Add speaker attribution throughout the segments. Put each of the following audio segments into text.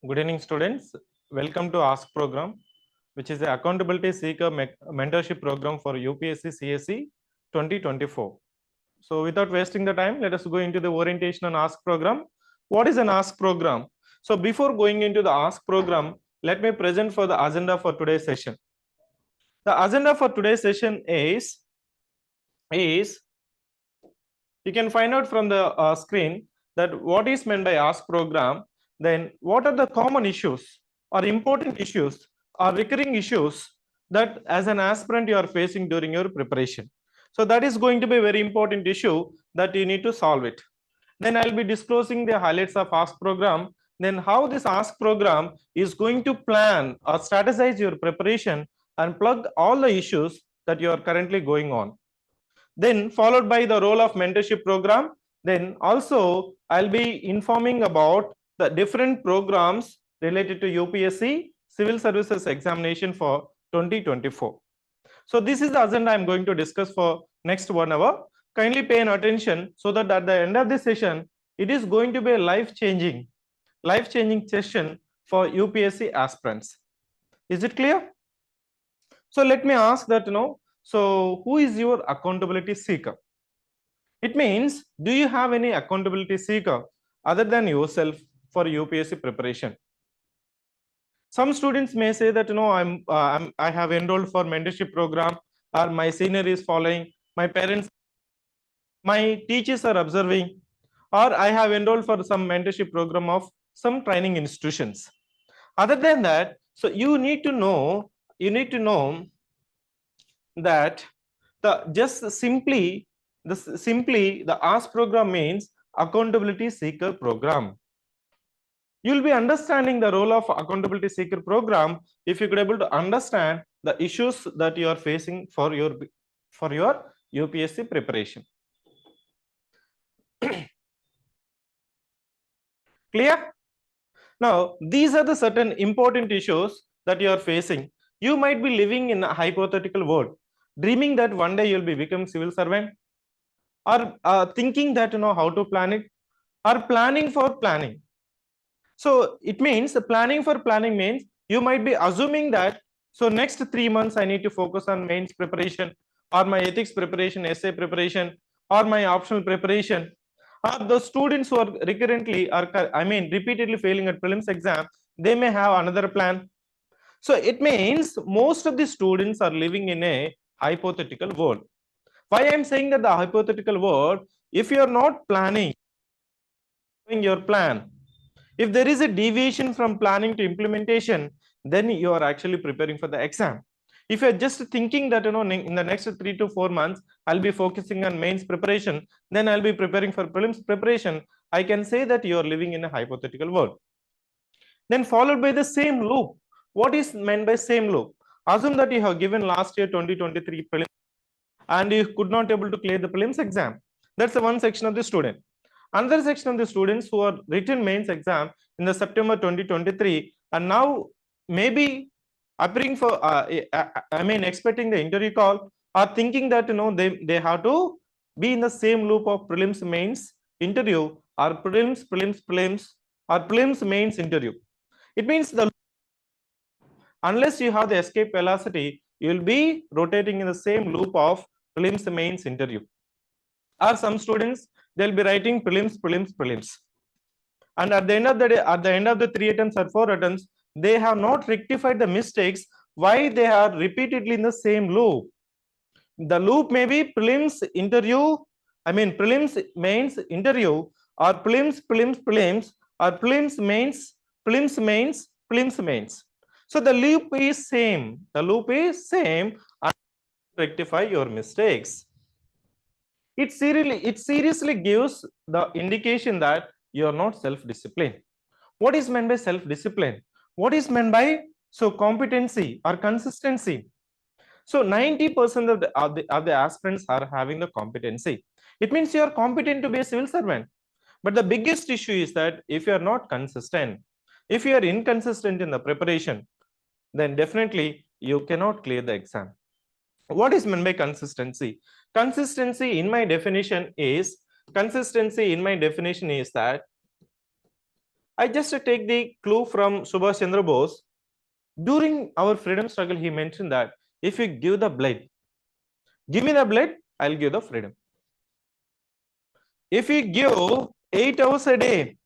Speaker 1: Good evening, students. Welcome to Ask program, which is the Accountability Seeker Mentorship program for UPSC CSE 2024. So, without wasting the time, let us go into the orientation on Ask program. What is an Ask program? So, before going into the Ask program, let me present for the agenda for today's session. The agenda for today's session is you can find out from the screen that what is meant by Ask program, then what are the common issues or important issues or recurring issues that as an aspirant you are facing during your preparation. So that is going to be a very important issue that you need to solve it. Then I'll be disclosing the highlights of Ask program, then how this Ask program is going to plan or strategize your preparation and plug all the issues that you are currently going on. Then followed by the role of mentorship program. Then also I'll be informing about the different programs related to UPSC civil services examination for 2024. So this is the agenda I'm going to discuss for next 1 hour. Kindly pay attention so that at the end of this session, it is going to be a life-changing session for UPSC aspirants. Is it clear? So let me ask that, so who is your accountability seeker? It means, do you have any accountability seeker other than yourself for UPSC preparation? Some students may say that, I have enrolled for mentorship program, or my senior is following, my parents, my teachers are observing, or I have enrolled for some mentorship program of some training institutions. Other than that, so you need to know that the Ask program means accountability seeker program. You'll be understanding the role of accountability seeker program if you could able to understand the issues that you are facing for your UPSC preparation. Clear? Now, these are the certain important issues that you are facing. You might be living in a hypothetical world, dreaming that one day you'll be becoming civil servant, or thinking that how to plan it, or planning for planning. So it means planning for planning means you might be assuming that so next 3 months I need to focus on mains preparation, or my ethics preparation, essay preparation, or my optional preparation. The students who are repeatedly failing at prelims exam, they may have another plan. So it means most of the students are living in a hypothetical world. Why I'm saying that the hypothetical world, if you are not planning your plan, if there is a deviation from planning to implementation, then you are actually preparing for the exam. If you're just thinking that in the next 3 to 4 months I'll be focusing on mains preparation, then I'll be preparing for prelims preparation, I can say that you are living in a hypothetical world. Then followed by the same loop. What is meant by same loop? Assume that you have given last year 2023 prelims and you could not able to clear the prelims exam. That's the one section of the student. Another section of the students who are written mains exam in the September 2023 and now maybe appearing for expecting the interview call, or thinking that they have to be in the same loop of prelims mains interview, or prelims or prelims mains interview. It means unless you have the escape velocity, you will be rotating in the same loop of prelims mains interview. Or some students, they'll be writing prelims, and at the end of the day, at the end of the 3 attempts or 4 attempts, they have not rectified the mistakes. Why they are repeatedly in the same loop? The loop may be prelims mains interview, or prelims, or prelims mains. So the loop is same. And rectify your mistakes. It seriously gives the indication that you are not self-disciplined. What is meant by self-discipline? What is meant by competency or consistency? So 90% of the aspirants are having the competency. It means you are competent to be a civil servant. But the biggest issue is that if you are not consistent, if you are inconsistent in the preparation, then definitely you cannot clear the exam. What is meant by consistency? Consistency in my definition is that I just take the clue from Subhash Chandra Bose. During our freedom struggle, he mentioned that if you give the blood, give me the blood, I'll give the freedom. If you give 8 hours a day,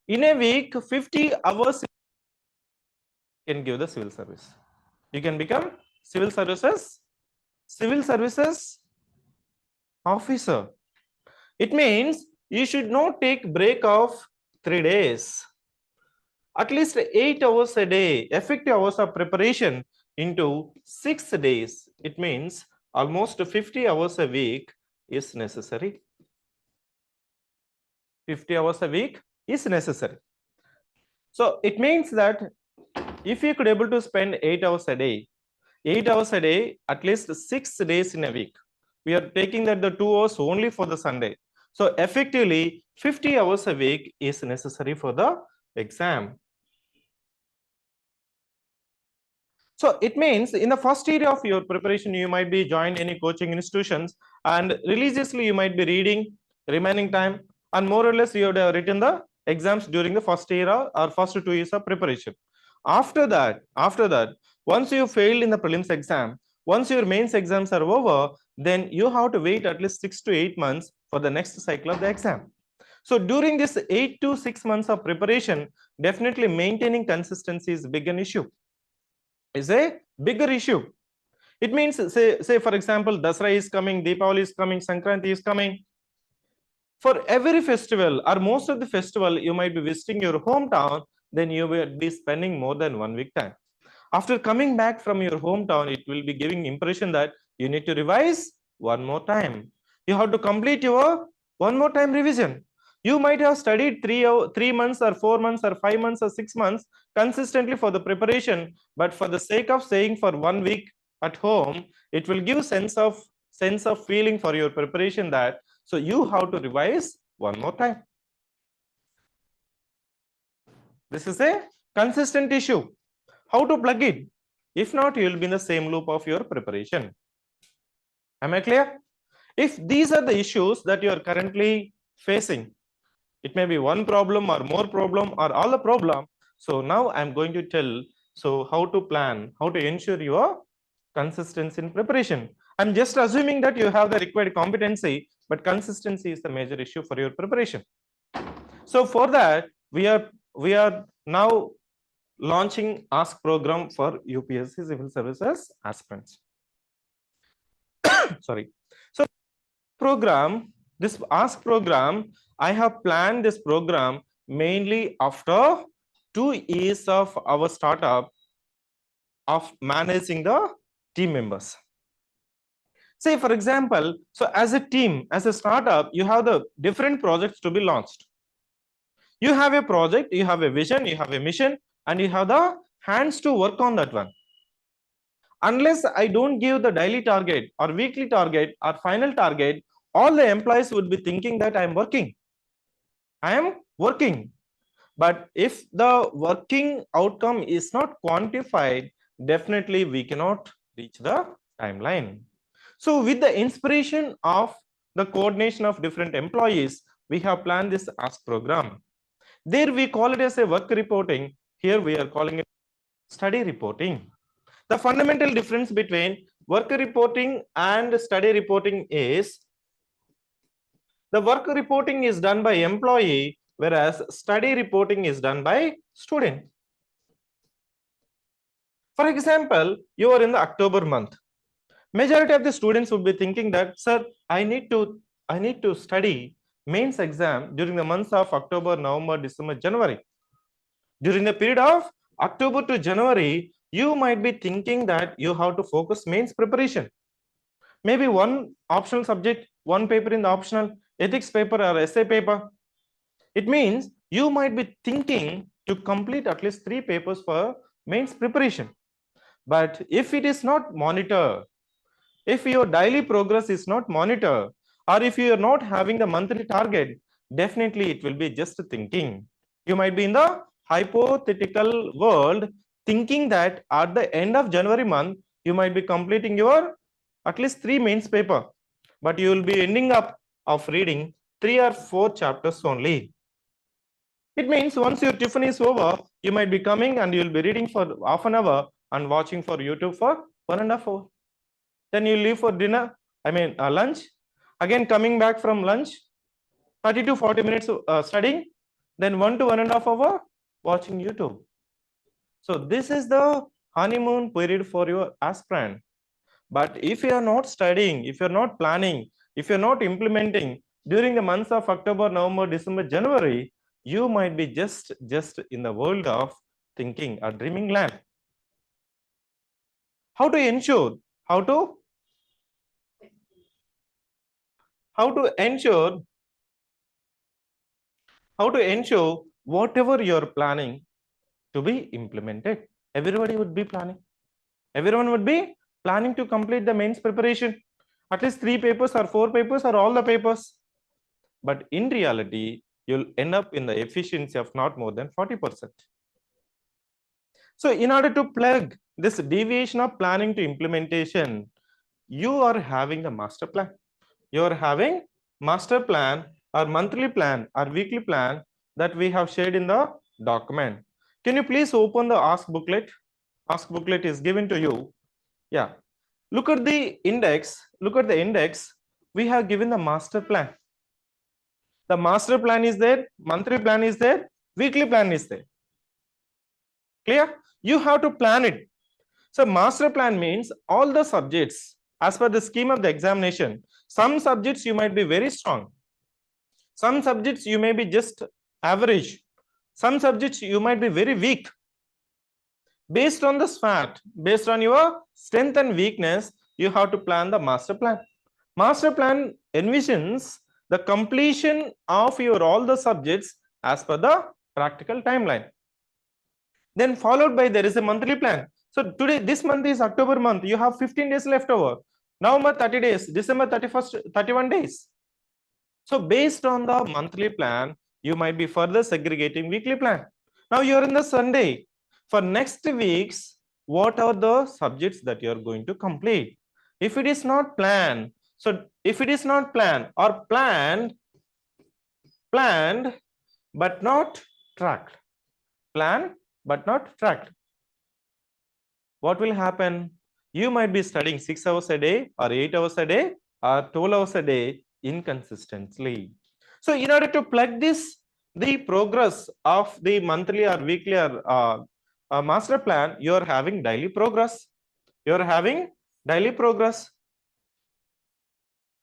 Speaker 1: in a week, 50 hours, you can give the civil service. You can become civil services officer. It means you should not take break of 3 days. At least 8 hours a day, effective hours of preparation into 6 days. It means almost 50 hours a week is necessary. 50 hours a week is necessary. So it means that if you could able to spend 8 hours a day, 8 hours a day, at least 6 days in a week, we are taking that the 2 hours only for the Sunday. So effectively 50 hours a week is necessary for the exam. So it means in the first year of your preparation, you might be joined any coaching institutions, and religiously you might be reading remaining time, and more or less you have written the exams during the first year or first 2 years of preparation. After that, once you failed in the prelims exam, once your mains exams are over, then you have to wait at least 6 to 8 months for the next cycle of the exam. So during this 8 to 6 months of preparation, definitely maintaining consistency is a big an issue. Is a bigger issue. It means, say for example, Dasra is coming, Deepavali is coming, Sankranti is coming. For every festival or most of the festival, you might be visiting your hometown, then you will be spending more than 1 week time. After coming back from your hometown, it will be giving impression that you need to revise one more time. You have to complete your one more time revision. You might have studied 3 months or 4 months or 5 months or 6 months consistently for the preparation, but for the sake of saying for 1 week at home, it will give sense of feeling for your preparation that so you have to revise one more time. This is a consistent issue. How to plug it? If not, you will be in the same loop of your preparation. Am I clear? If these are the issues that you are currently facing, it may be one problem or more problem or all the problem. So now I'm going to tell so how to plan, how to ensure your consistency in preparation. I'm just assuming that you have the required competency, but consistency is the major issue for your preparation. So for that, we are now launching Ask program for UPSC Civil Services aspirants. Sorry. So this Ask program, I have planned this program mainly after 2 years of our startup of managing the team members. Say for example, so as a team, as a startup, you have the different projects to be launched. You have a project, you have a vision, you have a mission, and you have the hands to work on that one. Unless I don't give the daily target or weekly target or final target, all the employees would be thinking that I am working. But if the working outcome is not quantified, definitely we cannot reach the timeline. So with the inspiration of the coordination of different employees, we have planned this Ask program. There we call it as a work reporting. Here we are calling it study reporting. The fundamental difference between work reporting and study reporting is the work reporting is done by employee, whereas study reporting is done by student. For example, you are in the October month. Majority of the students would be thinking that, sir, I need to study mains exam during the months of October, November, December, January. During the period of October to January, you might be thinking that you have to focus mains preparation. Maybe one optional subject, one paper in the optional, ethics paper or essay paper. It means you might be thinking to complete at least 3 papers for mains preparation. But if it is not monitored, if your daily progress is not monitored, or if you are not having the monthly target, definitely it will be just thinking. You might be in the hypothetical world thinking that at the end of January month, you might be completing your at least 3 mains paper, but you will be ending up of reading 3 or 4 chapters only. It means once your tiffin is over, you might be coming and you'll be reading for half an hour and watching for YouTube for 1.5 hours. Then you leave for dinner, lunch. Again, coming back from lunch, 30 to 40 minutes studying, then 1 to 1.5 hours watching YouTube. So this is the honeymoon period for your aspirant. But if you are not studying, if you're not planning, if you're not implementing during the months of October, November, December, January, you might be just in the world of thinking or dreaming land. How to ensure? How to ensure? How to ensure whatever you're planning to be implemented? Everybody would be planning. Everyone would be planning to complete the mains preparation. At least 3 papers or 4 papers or all the papers. But in reality, you'll end up in the efficiency of not more than 40%. So in order to plug this deviation of planning to implementation, you are having the master plan. You are having master plan or monthly plan or weekly plan that we have shared in the document. Can you please open the ask booklet? Ask booklet is given to you. Yeah. Look at the index. Look at the index. We have given the master plan. The master plan is there, monthly plan is there, weekly plan is there. Clear? You have to plan it. So master plan means all the subjects as per the scheme of the examination. Some subjects you might be very strong. Some subjects you may be just average. Some subjects you might be very weak. Based on this fact, based on your strength and weakness, you have to plan the master plan. Master plan envisions the completion of your all the subjects as per the practical timeline. Then followed by there is a monthly plan. So today, this month is October month. You have 15 days left over. November 30 days, December 31st, 31 days. So based on the monthly plan, you might be further segregating weekly plan. Now you're in the Sunday. For next weeks, what are the subjects that you're going to complete? If it is not planned, so if it is not planned or planned but not tracked, planned but not tracked, what will happen? You might be studying 6 hours a day or 8 hours a day or 12 hours a day inconsistently. So in order to plug this, the progress of the monthly or weekly or master plan, you are having daily progress. You are having daily progress.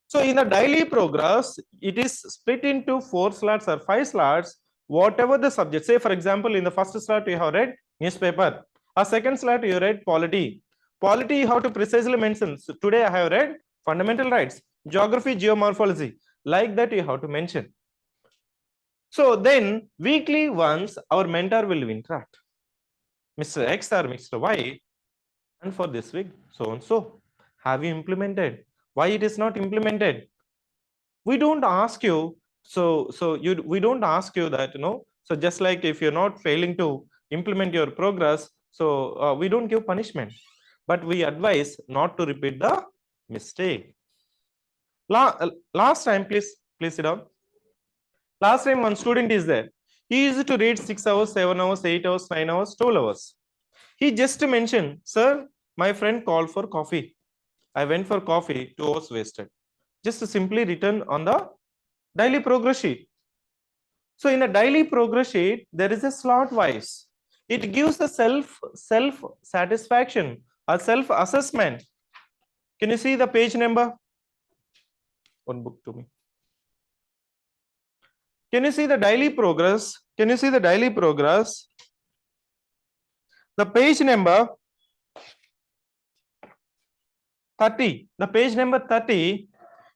Speaker 1: So in the daily progress, it is split into 4 slots or 5 slots, whatever the subject. Say for example, in the first slot you have read newspaper. A second slot you read polity. Polity you have to precisely mention. So today I have read fundamental rights, geography, geomorphology. Like that you have to mention. So then weekly once our mentor will interact. Mr. X or Mr. Y, and for this week, so and so. Have you implemented? Why it is not implemented? We don't ask you. We don't ask you that, So just like if you're not failing to implement your progress, so we don't give punishment, but we advise not to repeat the mistake. Last time, please sit down. Last time one student is there. He used to read 6 hours, 7 hours, 8 hours, 9 hours, 12 hours. He just mentioned, sir, my friend called for coffee. I went for coffee, 2 hours wasted. Just simply written on the daily progress sheet. So in a daily progress sheet, there is a slot wise. It gives a self satisfaction or self assessment. Can you see the page number? One book to me. Can you see the daily progress? Can you see the daily progress? The page number 30. The page number 30.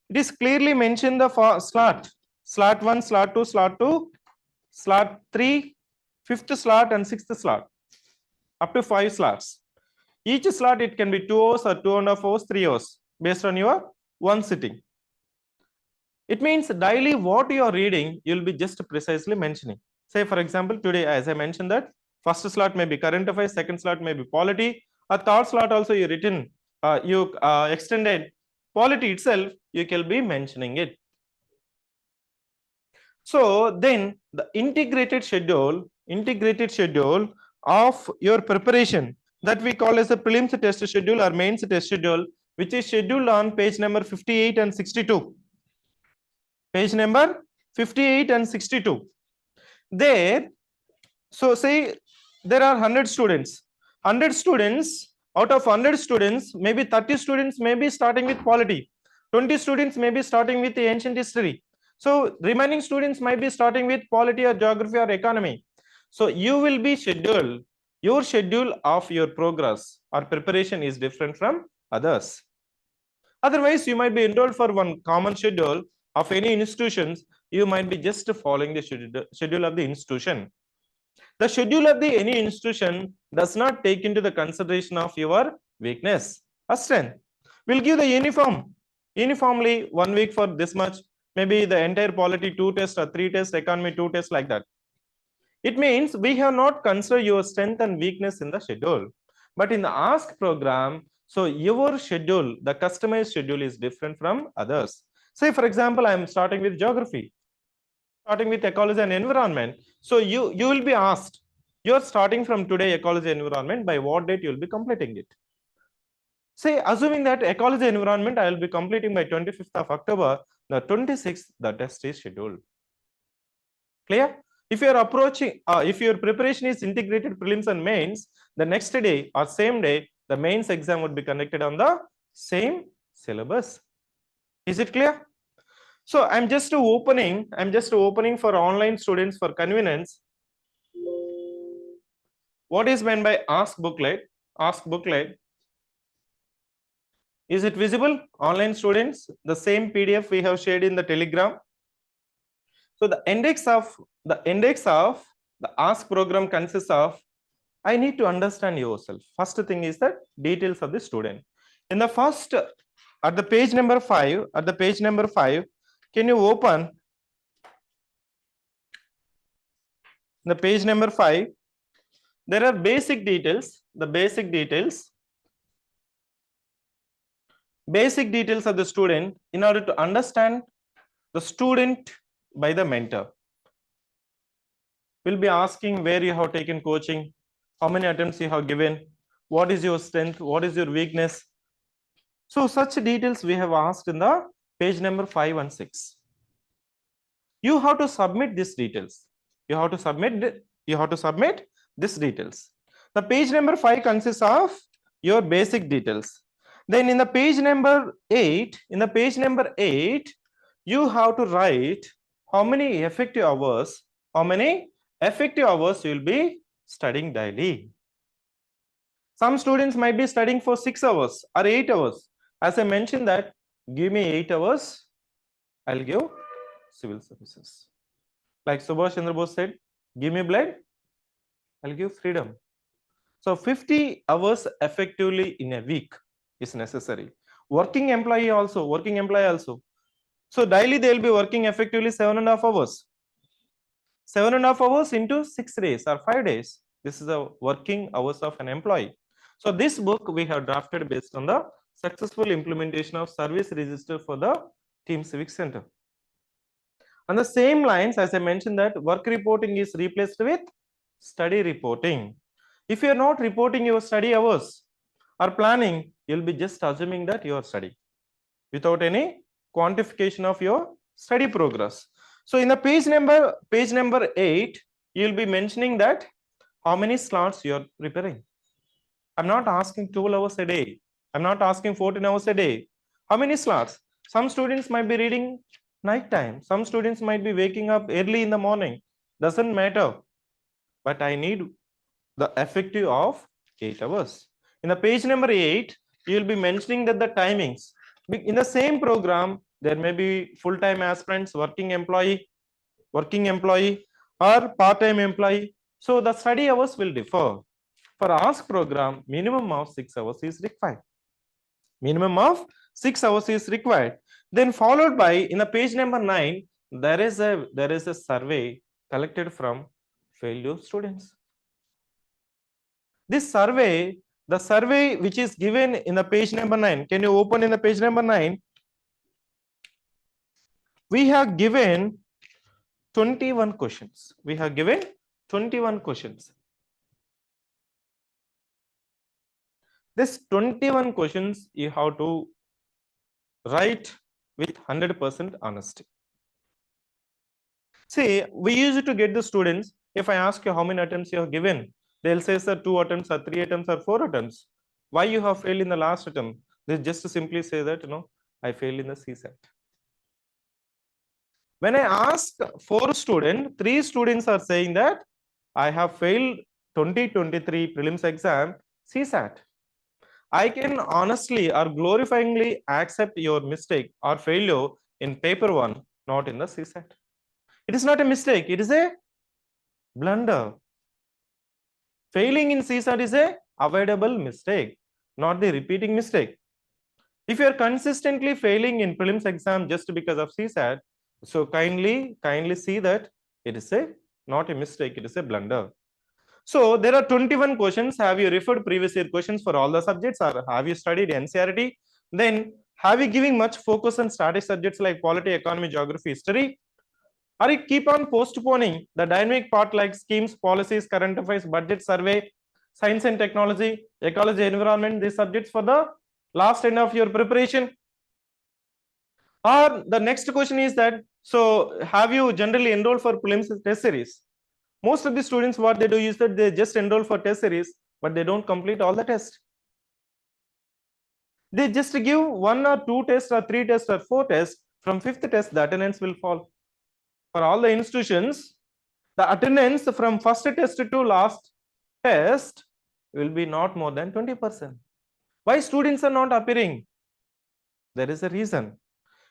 Speaker 1: It is clearly mentioned the slot. Slot 1, slot 2, slot 2, slot 3, 5th slot and 6th slot. Up to 5 slots. Each slot it can be 2 hours or 2.5 hours, 3 hours based on your one sitting. It means daily what you are reading, you will be just precisely mentioning. Say for example, today as I mentioned that first slot may be current affairs, second slot may be polity, a third slot also you written, you extended polity itself, you can be mentioning it. So then the integrated schedule of your preparation that we call as a prelims test schedule or mains test schedule, which is scheduled on page number 58 and 62. Page number 58 and 62. There, so say there are 100 students. 100 students, out of 100 students, maybe 30 students may be starting with polity. 20 students may be starting with the ancient history. So remaining students might be starting with polity or geography or economy. So you will be scheduled, your schedule of your progress or preparation is different from others. Otherwise, you might be enrolled for one common schedule of any institutions. You might be just following the schedule of the institution. The schedule of the any institution does not take into the consideration of your weakness or strength. We'll give the uniformly 1 week for this much, maybe the entire polity 2 tests or 3 tests, economy 2 tests, like that. It means we have not considered your strength and weakness in the schedule. But in the ask program, so your schedule, the customized schedule is different from others. Say for example, I am starting with geography, starting with ecology and environment. So you will be asked, you're starting from today ecology and environment, by what date you will be completing it. Say assuming that ecology and environment I will be completing by 25th of October, the 26th the test is scheduled. Clear? If you are approaching, if your preparation is integrated prelims and mains, the next day or same day, the mains exam would be conducted on the same syllabus. Is it clear? So I'm just opening for online students for convenience. What is meant by ask booklet? Ask booklet. Is it visible, online students? The same PDF we have shared in the Telegram. So the index of the ask program consists of, I need to understand yourself. First thing is the details of the student. In the first, at the page number 5, can you open the page number 5? There are basic details, basic details of the student in order to understand the student by the mentor. We'll be asking where you have taken coaching, how many attempts you have given, what is your strength, what is your weakness. So such details we have asked in the page number 5 and 6. You have to submit these details. You have to submit these details. The page number 5 consists of your basic details. Then in the page number 8, you have to write how many effective hours you will be studying daily. Some students might be studying for 6 hours or 8 hours. As I mentioned that, give me 8 hours, I'll give civil services. Like Subhash Chandra Bose said, give me blood, I'll give freedom. So 50 hours effectively in a week is necessary. Working employee also. So daily they will be working effectively 7.5 hours. 7.5 hours into 6 days or 5 days. This is the working hours of an employee. So this book we have drafted based on the successful implementation of service register for the team CivicCentre. On the same lines, as I mentioned that work reporting is replaced with study reporting. If you are not reporting your study hours or planning, you'll be just assuming that you are studying without any quantification of your study progress. So in the page number 8, you'll be mentioning that how many slots you are preparing. I'm not asking 12 hours a day. I'm not asking 14 hours a day. How many slots? Some students might be reading night time. Some students might be waking up early in the morning. Doesn't matter. But I need the effective of 8 hours. In the page number 8, you will be mentioning that the timings. In the same program, there may be full-time aspirants, working employee, or part-time employee. So the study hours will differ. For ask program, minimum of 6 hours is required. Then followed by, in the page number 9, there is a survey collected from failure students. This survey, the survey which is given in the page number 9, can you open in the page number 9? We have given 21 questions. We have given 21 questions. This 21 questions you have to write with 100% honesty. See, we used to get the students, if I ask you how many attempts you have given, they'll say, sir, 2 attempts or 3 attempts or 4 attempts. Why you have failed in the last attempt? They just simply say that, I failed in the CSAT. When I ask 4 students, 3 students are saying that I have failed 2023 prelims exam CSAT. I can honestly or glorifyingly accept your mistake or failure in paper 1, not in the CSAT. It is not a mistake, it is a blunder. Failing in CSAT is a avoidable mistake, not the repeating mistake. If you are consistently failing in prelims exam just because of CSAT, so kindly see that it is not a mistake, it is a blunder. So there are 21 questions. Have you referred previous year questions for all the subjects, or have you studied NCERT? Then have you giving much focus on static subjects like polity, economy, geography, history? Or you keep on postponing the dynamic part like schemes, policies, current affairs, budget, survey, science and technology, ecology, environment, these subjects for the last end of your preparation? Or the next question is that, so have you generally enrolled for prelims test series? Most of the students, what they do is that they just enroll for test series, but they don't complete all the tests. They just give 1 or 2 tests or 3 tests or 4 tests. From 5th test, the attendance will fall. For all the institutions, the attendance from first test to last test will be not more than 20%. Why students are not appearing? There is a reason.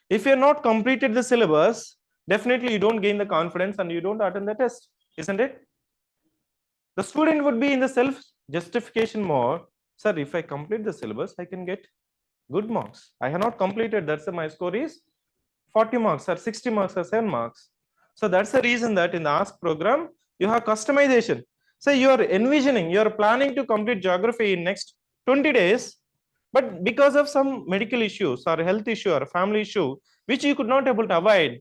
Speaker 1: If you are not completed the syllabus, definitely you don't gain the confidence and you don't attend the test, isn't it? The student would be in the self justification mode. Sir, if I complete the syllabus, I can get good marks. I have not completed, that's my score is 40 marks or 60 marks or 7 marks. So that's the reason that in the ASK program, you have customization. So you are envisioning, you are planning to complete geography in next 20 days, but because of some medical issues or health issue or family issue, which you could not able to avoid,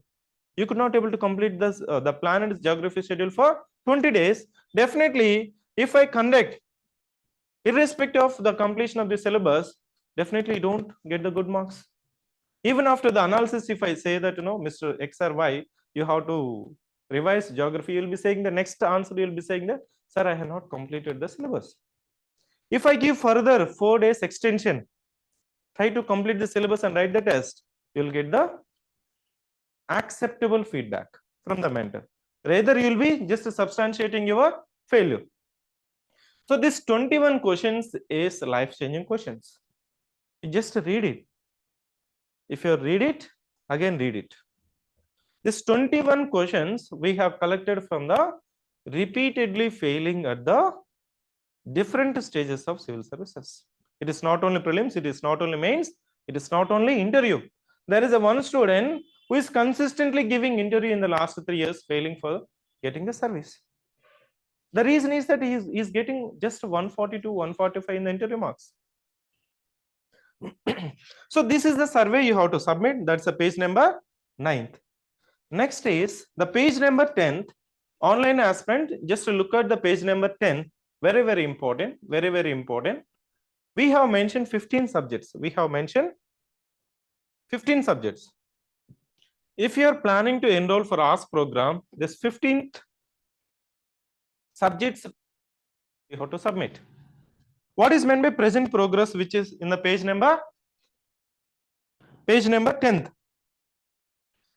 Speaker 1: you could not able to complete this the planned geography schedule for 20 days. Definitely, if I conduct, irrespective of the completion of the syllabus, definitely you don't get the good marks. Even after the analysis, if I say that, Mr. X or Y, you have to revise geography, you will be saying the next answer, you will be saying that, sir, I have not completed the syllabus. If I give further 4 days extension, try to complete the syllabus and write the test, you will get the acceptable feedback from the mentor. Rather, you will be just substantiating your failure. So this 21 questions is life-changing questions. You just read it. If you read it, again read it. This 21 questions we have collected from the repeatedly failing at the different stages of civil services. It is not only prelims, it is not only mains, it is not only interview. There is a one student who is consistently giving interview in the last 3 years, failing for getting the service. The reason is that he is getting just 142, 145 in the interview marks. So this is the survey you have to submit. That's the page number 9th. Next is the page number 10th. Online aspirant, just to look at the page number 10. Very, very important. Very, very important. We have mentioned 15 subjects. We have mentioned 15 subjects. If you are planning to enroll for ASK program, this 15th subjects you have to submit. What is meant by present progress, which is in the page number 10th?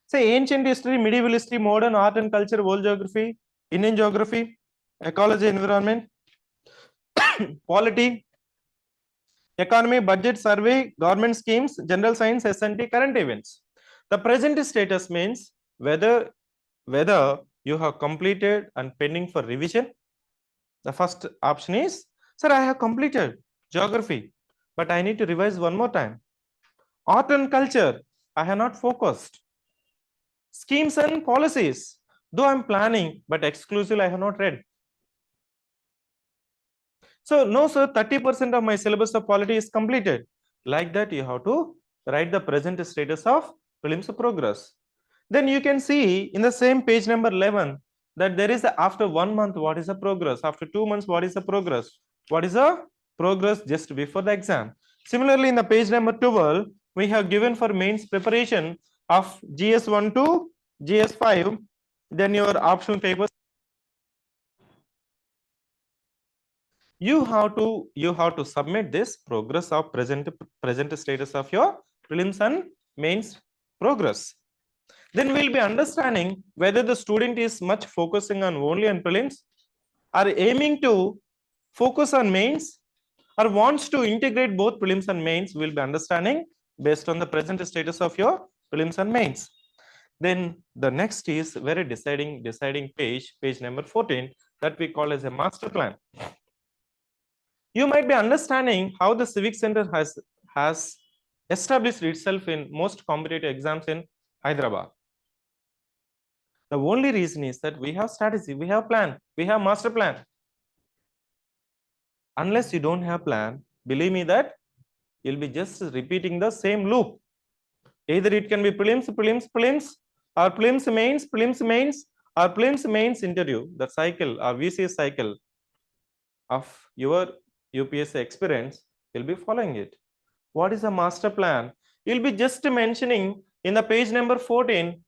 Speaker 1: Say ancient history, medieval history, modern art and culture, world geography, Indian geography, ecology, environment, polity, economy, budget, survey, government schemes, general science, S&T, current events. The present status means whether you have completed and pending for revision. The first option is, sir, I have completed geography, but I need to revise one more time. Art and culture, I have not focused. Schemes and policies, though I'm planning, but exclusively I have not read. So no, sir, 30% of my syllabus of polity is completed. Like that, you have to write the present status of prelims progress. Then you can see in the same page number 11 that there is after 1 month, what is the progress? After 2 months, what is the progress? What is the progress just before the exam? Similarly, in the page number 12, we have given for mains preparation of GS1 to GS5, then your optional papers. You have to submit this progress of present status of your prelims and mains progress. Then we'll be understanding whether the student is much focusing on only on prelims, or aiming to focus on mains, or wants to integrate both prelims and mains. We'll be understanding based on the present status of your prelims and mains. Then the next is very deciding page number 14, that we call as a master plan. You might be understanding how the CivicCentre has established itself in most competitive exams in Hyderabad. The only reason is that we have strategy, we have plan, we have master plan. Unless you don't have plan, believe me that you'll be just repeating the same loop. Either it can be prelims, or prelims mains, or prelims mains interview. The cycle or VCS cycle of your UPSC experience, you'll be following it. What is a master plan? You'll be just mentioning in the page number 14.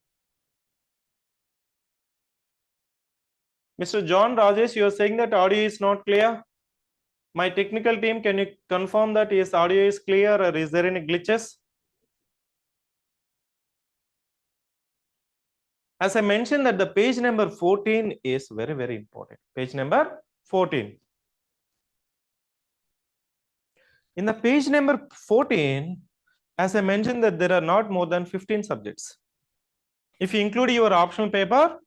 Speaker 1: Mr. John Rajesh, you are saying that audio is not clear. My technical team, can you confirm that yes, audio is clear, or is there any glitches? As I mentioned that the page number 14 is very, very important. Page number 14. In the page number 14, as I mentioned that there are not more than 15 subjects. If you include your optional paper,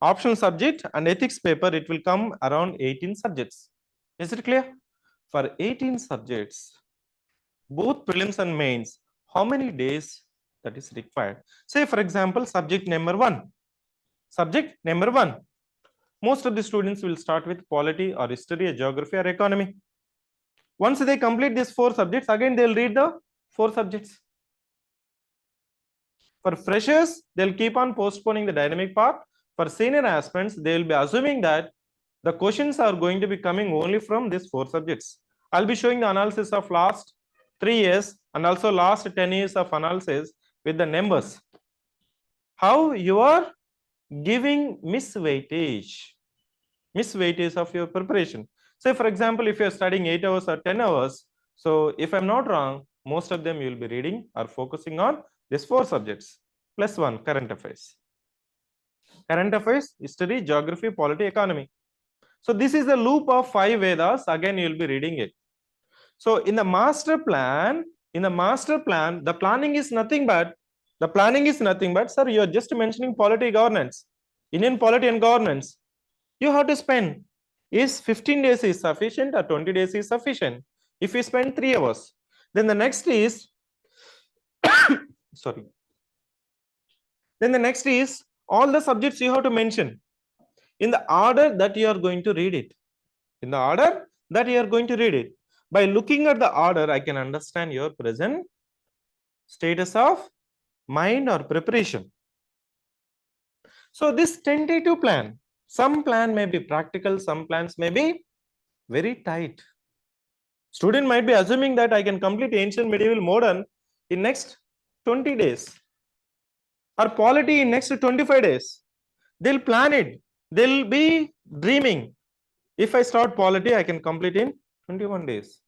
Speaker 1: optional subject and ethics paper, it will come around 18 subjects. Is it clear? For 18 subjects, both prelims and mains, how many days that is required? Say for example, subject number 1. Most of the students will start with polity or history or geography or economy. Once they complete these 4 subjects, again they'll read the 4 subjects. For freshers, they'll keep on postponing the dynamic part. For senior aspirants, they will be assuming that the questions are going to be coming only from these 4 subjects. I'll be showing the analysis of last 3 years and also last 10 years of analysis with the numbers. How you are giving misweightage of your preparation. Say for example, if you're studying 8 hours or 10 hours, so if I'm not wrong, most of them you'll be reading or focusing on these 4 subjects plus 1 current affairs, history, geography, polity, economy. So this is the loop of 5 Vedas. Again, you'll be reading it. So in the master plan, the planning is nothing but, sir, you're just mentioning polity, governance, Indian polity and governance. You have to spend, is 15 days is sufficient or 20 days is sufficient? If you spend 3 hours, then the next is, sorry. Then the next is all the subjects you have to mention in the order that you are going to read it. By looking at the order, I can understand your present status of mind or preparation. So this tentative plan, some plan may be practical, some plans may be very tight. Student might be assuming that I can complete ancient, medieval, modern in next 20 days or polity in next 25 days. They'll plan it. They'll be dreaming. If I start polity, I can complete in 21 days.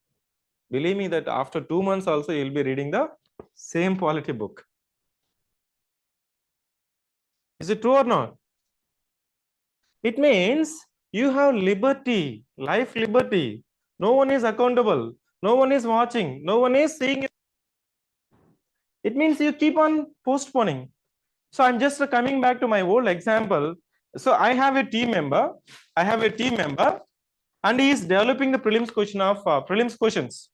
Speaker 1: Believe me that after 2 months also you'll be reading the same polity book. Is it true or not? It means you have liberty, life liberty. No one is accountable. No one is watching. No one is seeing it. It means you keep on postponing. So I'm just coming back to my old example. So I have a team member. And he is developing the prelims questions.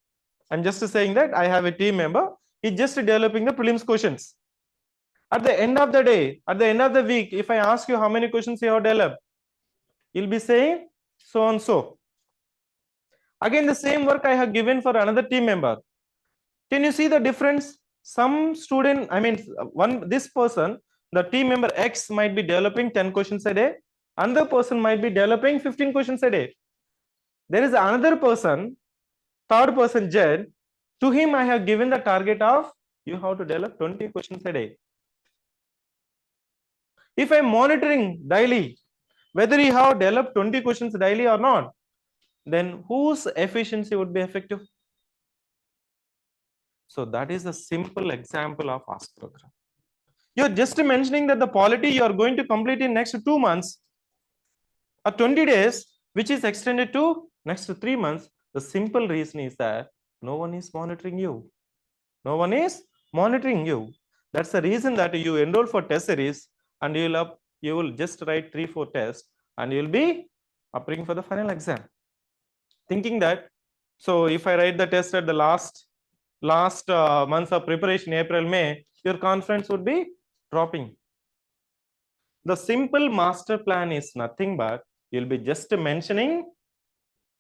Speaker 1: I'm just saying that I have a team member. He's just developing the prelims questions. At the end of the day, at the end of the week, if I ask you how many questions you have developed, you'll be saying so and so. Again, the same work I have given for another team member. Can you see the difference? Some student, this person The team member X might be developing 10 questions a day. Another person might be developing 15 questions a day. There is another person, third person Z. To him, I have given the target of you have to develop 20 questions a day. If I'm monitoring daily whether you have developed 20 questions daily or not, then whose efficiency would be effective? So that is a simple example of ask program. You're just mentioning that the polity you are going to complete in next 2 months or 20 days, which is extended to next 3 months. The simple reason is that no one is monitoring you. No one is monitoring you. That's the reason that you enroll for test series and you will just write 3-4 tests and you'll be appearing for the final exam. Thinking that, so if I write the test at the last months of preparation, April, May, your confidence would be dropping. The simple master plan is nothing but you'll be just mentioning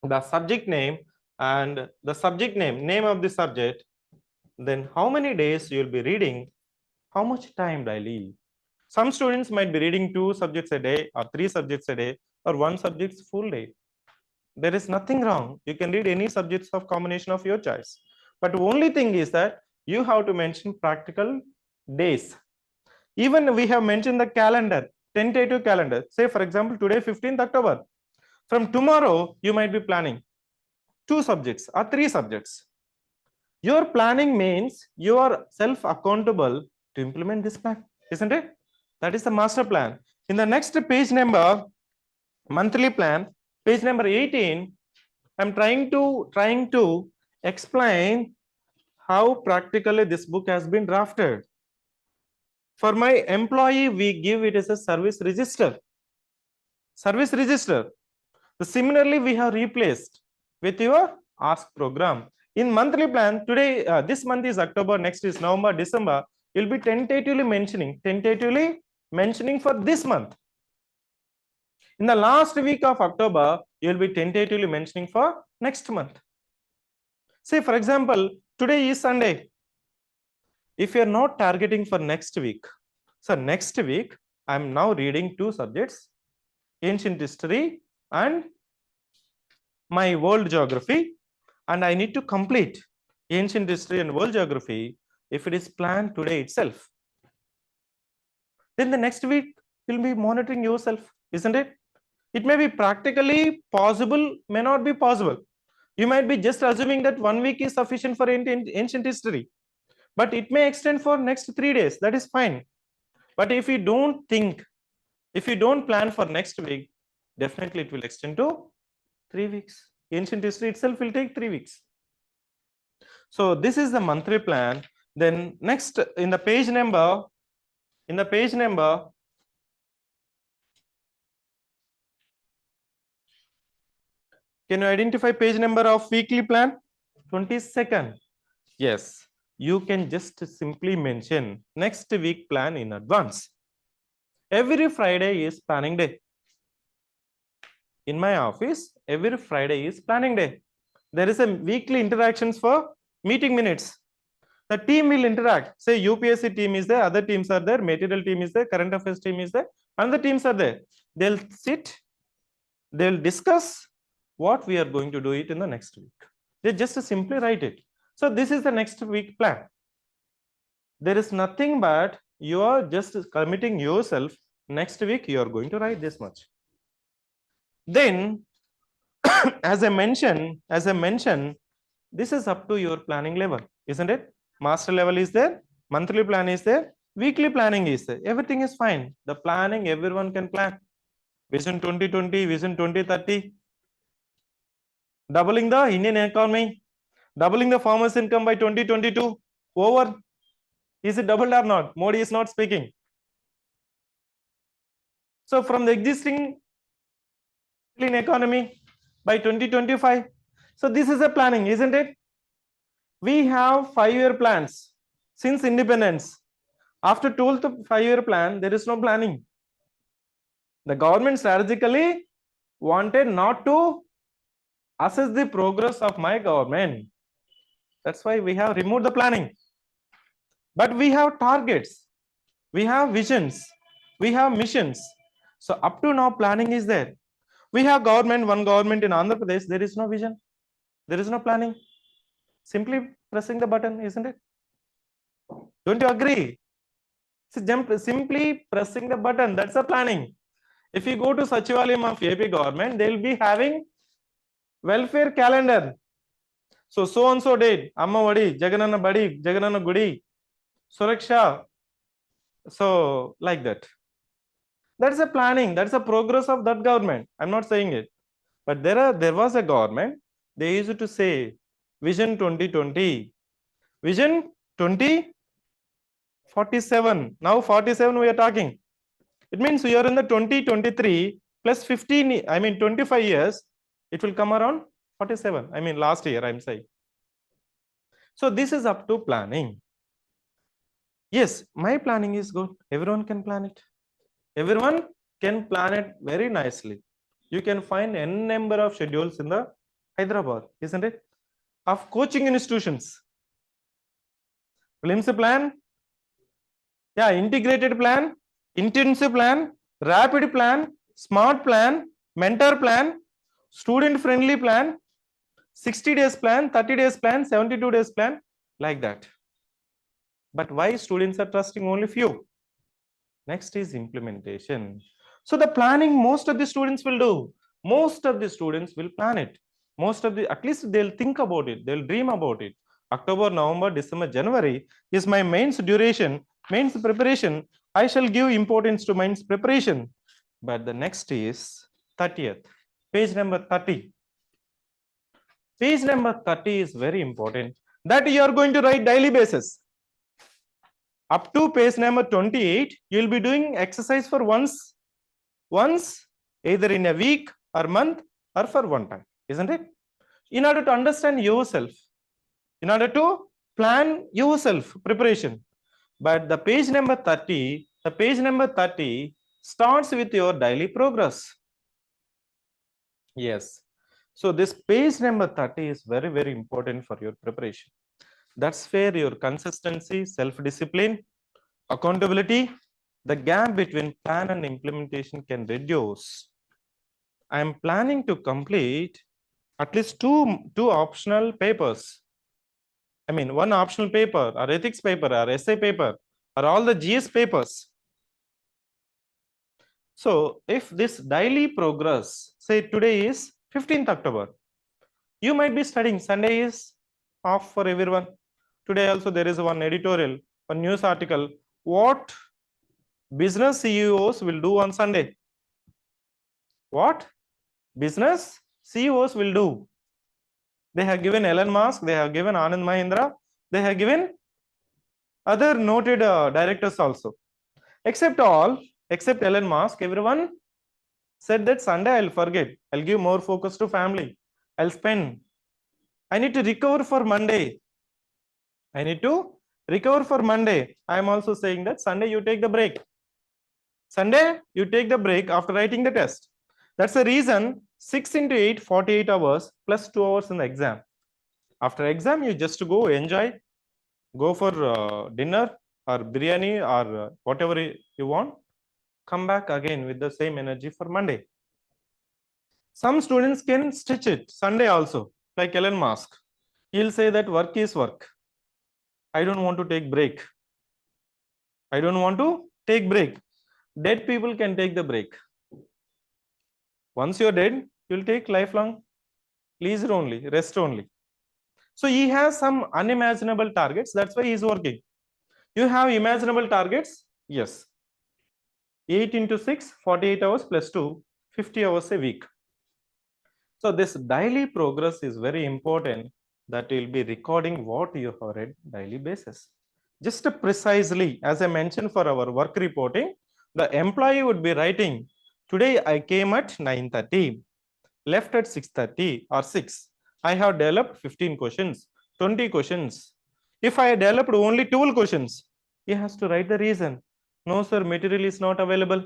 Speaker 1: the subject name and the subject name of the subject, then how many days you'll be reading, how much time daily. Some students might be reading 2 subjects a day or 3 subjects a day or 1 subject full day. There is nothing wrong. You can read any subjects of combination of your choice. But the only thing is that you have to mention practical days. Even we have mentioned the calendar, tentative calendar. Say for example, today 15th October. From tomorrow, you might be planning 2 subjects or 3 subjects. Your planning means you are self-accountable to implement this plan, isn't it? That is the master plan. In the next page number, monthly plan, page number 18, I'm trying to explain how practically this book has been drafted. For my employee, we give it as a service register. Service register. Similarly, we have replaced with your ask program. In monthly plan, today, this month is October, next is November, December. You'll be tentatively mentioning for this month. In the last week of October, you'll be tentatively mentioning for next month. Say, for example, today is Sunday. If you're not targeting for next week, so next week, I'm now reading 2 subjects, ancient history and my world geography, and I need to complete ancient history and world geography. If it is planned today itself, then the next week you'll be monitoring yourself, isn't it? It may be practically possible, may not be possible. You might be just assuming that 1 week is sufficient for ancient history, but it may extend for next 3 days. That is fine. But if you don't plan for next week, definitely it will extend to 3 weeks. Ancient history itself will take 3 weeks. So this is the monthly plan. Then next in the page number, can you identify page number of weekly plan? 22nd. Yes, you can just simply mention next week plan in advance. Every Friday is planning day. In my office, every Friday is planning day. There is a weekly interactions for meeting minutes. The team will interact. Say UPSC team is there, other teams are there, material team is there, current affairs team is there, and the teams are there. They'll sit, they'll discuss what we are going to do it in the next week. They just simply write it. So this is the next week plan. There is nothing but you are just committing yourself. Next week you are going to write this much. Then as I mentioned, this is up to your planning level, isn't it? Master level is there, monthly plan is there, weekly planning is there. Everything is fine. The planning, everyone can plan. Vision 2020, Vision 2030, doubling the Indian economy, doubling the farmers' income by 2022. Over. Is it doubled or not? Modi is not speaking. So from the existing economy by 2025. So this is a planning, isn't it? We have 5-year plans since independence. After 12th 5-year plan, there is no planning. The government strategically wanted not to assess the progress of my government. That's why we have removed the planning. But we have targets. we have visions, we have missions. So up to now, planning is there. We have one government in Andhra Pradesh, there is no vision, there is no planning. Simply pressing the button, isn't it? Don't you agree? Simply pressing the button, that's a planning. If you go to Sachivalayam of AP government, they will be having welfare calendar. So and so date, Amma Vadi, Jaganana Badi, Jaganana Gudi, Suraksha. So like that. That's a planning, that's a progress of that government. I'm not saying it. But there was a government, they used to say Vision 2020, Vision 2047. Now 47 we are talking. It means we are in the 2023 plus 15, 25 years, it will come around 47. Last year I'm saying. So this is up to planning. Yes, my planning is good. Everyone can plan it. Everyone can plan it very nicely. You can find n number of schedules in the Hyderabad, isn't it? Of coaching institutions. Prelims plan, yeah, integrated plan, intensive plan, rapid plan, smart plan, mentor plan, student friendly plan, 60 days plan, 30 days plan, 72 days plan, like that. But why students are trusting only few? Next is implementation. So the planning most of the students will do. Most of the students will plan it. At least they'll think about it. They'll dream about it. October, November, December, January is my mains duration, mains preparation. I shall give importance to mains preparation. But the next is 30th, page number 30. Page number 30 is very important. That you are going to write daily basis. Up to page number 28, you will be doing exercise for once, either in a week or month or for one time, isn't it? In order to understand yourself, in order to plan yourself preparation. But the page number 30, starts with your daily progress. Yes. So this page number 30 is very, very important for your preparation. That's where your consistency, self-discipline, accountability, the gap between plan and implementation can reduce. I am planning to complete at least two optional papers. One optional paper or ethics paper or essay paper or all the GS papers. So if this daily progress, say today is 15th October, you might be studying. Sunday is off for everyone. Today also there is one editorial, one news article. What business CEOs will do on Sunday? What business CEOs will do? They have given Elon Musk, they have given Anand Mahindra, they have given other noted directors also. Except Elon Musk, everyone said that Sunday I'll forget. I'll give more focus to family. I'll spend. I need to recover for Monday. I am also saying that Sunday you take the break. Sunday you take the break after writing the test. That's the reason 6 into 8, 48 hours plus 2 hours in the exam. After exam, you just go enjoy, go for dinner or biryani or whatever you want. Come back again with the same energy for Monday. Some students can stitch it Sunday also, like Elon Musk. He'll say that work is work. I don't want to take break. Dead people can take the break. Once you're dead, you'll take lifelong leisure only, rest only. So he has some unimaginable targets. That's why he's working. You have imaginable targets? Yes. 8 into 6, 48 hours plus 2, 50 hours a week. So this daily progress is very important, that you'll be recording what you have read daily basis. Just precisely, as I mentioned for our work reporting, the employee would be writing, today I came at 9:30, left at 6:30 or 6. I have developed 15 questions, 20 questions. If I developed only 12 questions, he has to write the reason. No, sir, material is not available.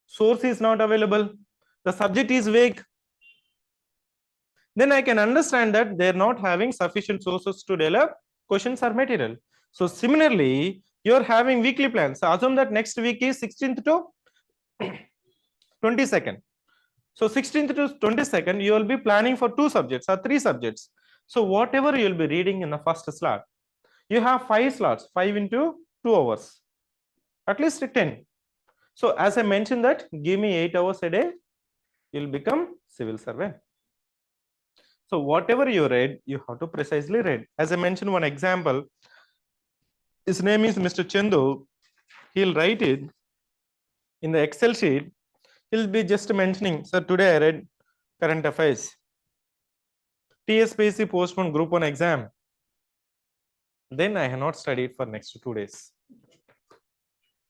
Speaker 1: Source is not available. The subject is vague. Then I can understand that they're not having sufficient sources to develop questions or material. So similarly, You're having weekly plans. So assume that next week is 16th to 22nd. So 16th to 22nd, you will be planning for 2 subjects or 3 subjects. So whatever you will be reading in the first slot, you have 5 slots, 5 into 2 hours, at least 10. So as I mentioned that, give me 8 hours a day, you'll become civil servant. So whatever you read, you have to precisely read. As I mentioned one example, his name is Mr. Chandu. He'll write it in the Excel sheet. He'll be just mentioning, sir, today I read current affairs. tspsc postponed group 1 exam. Then I have not studied for next 2 days.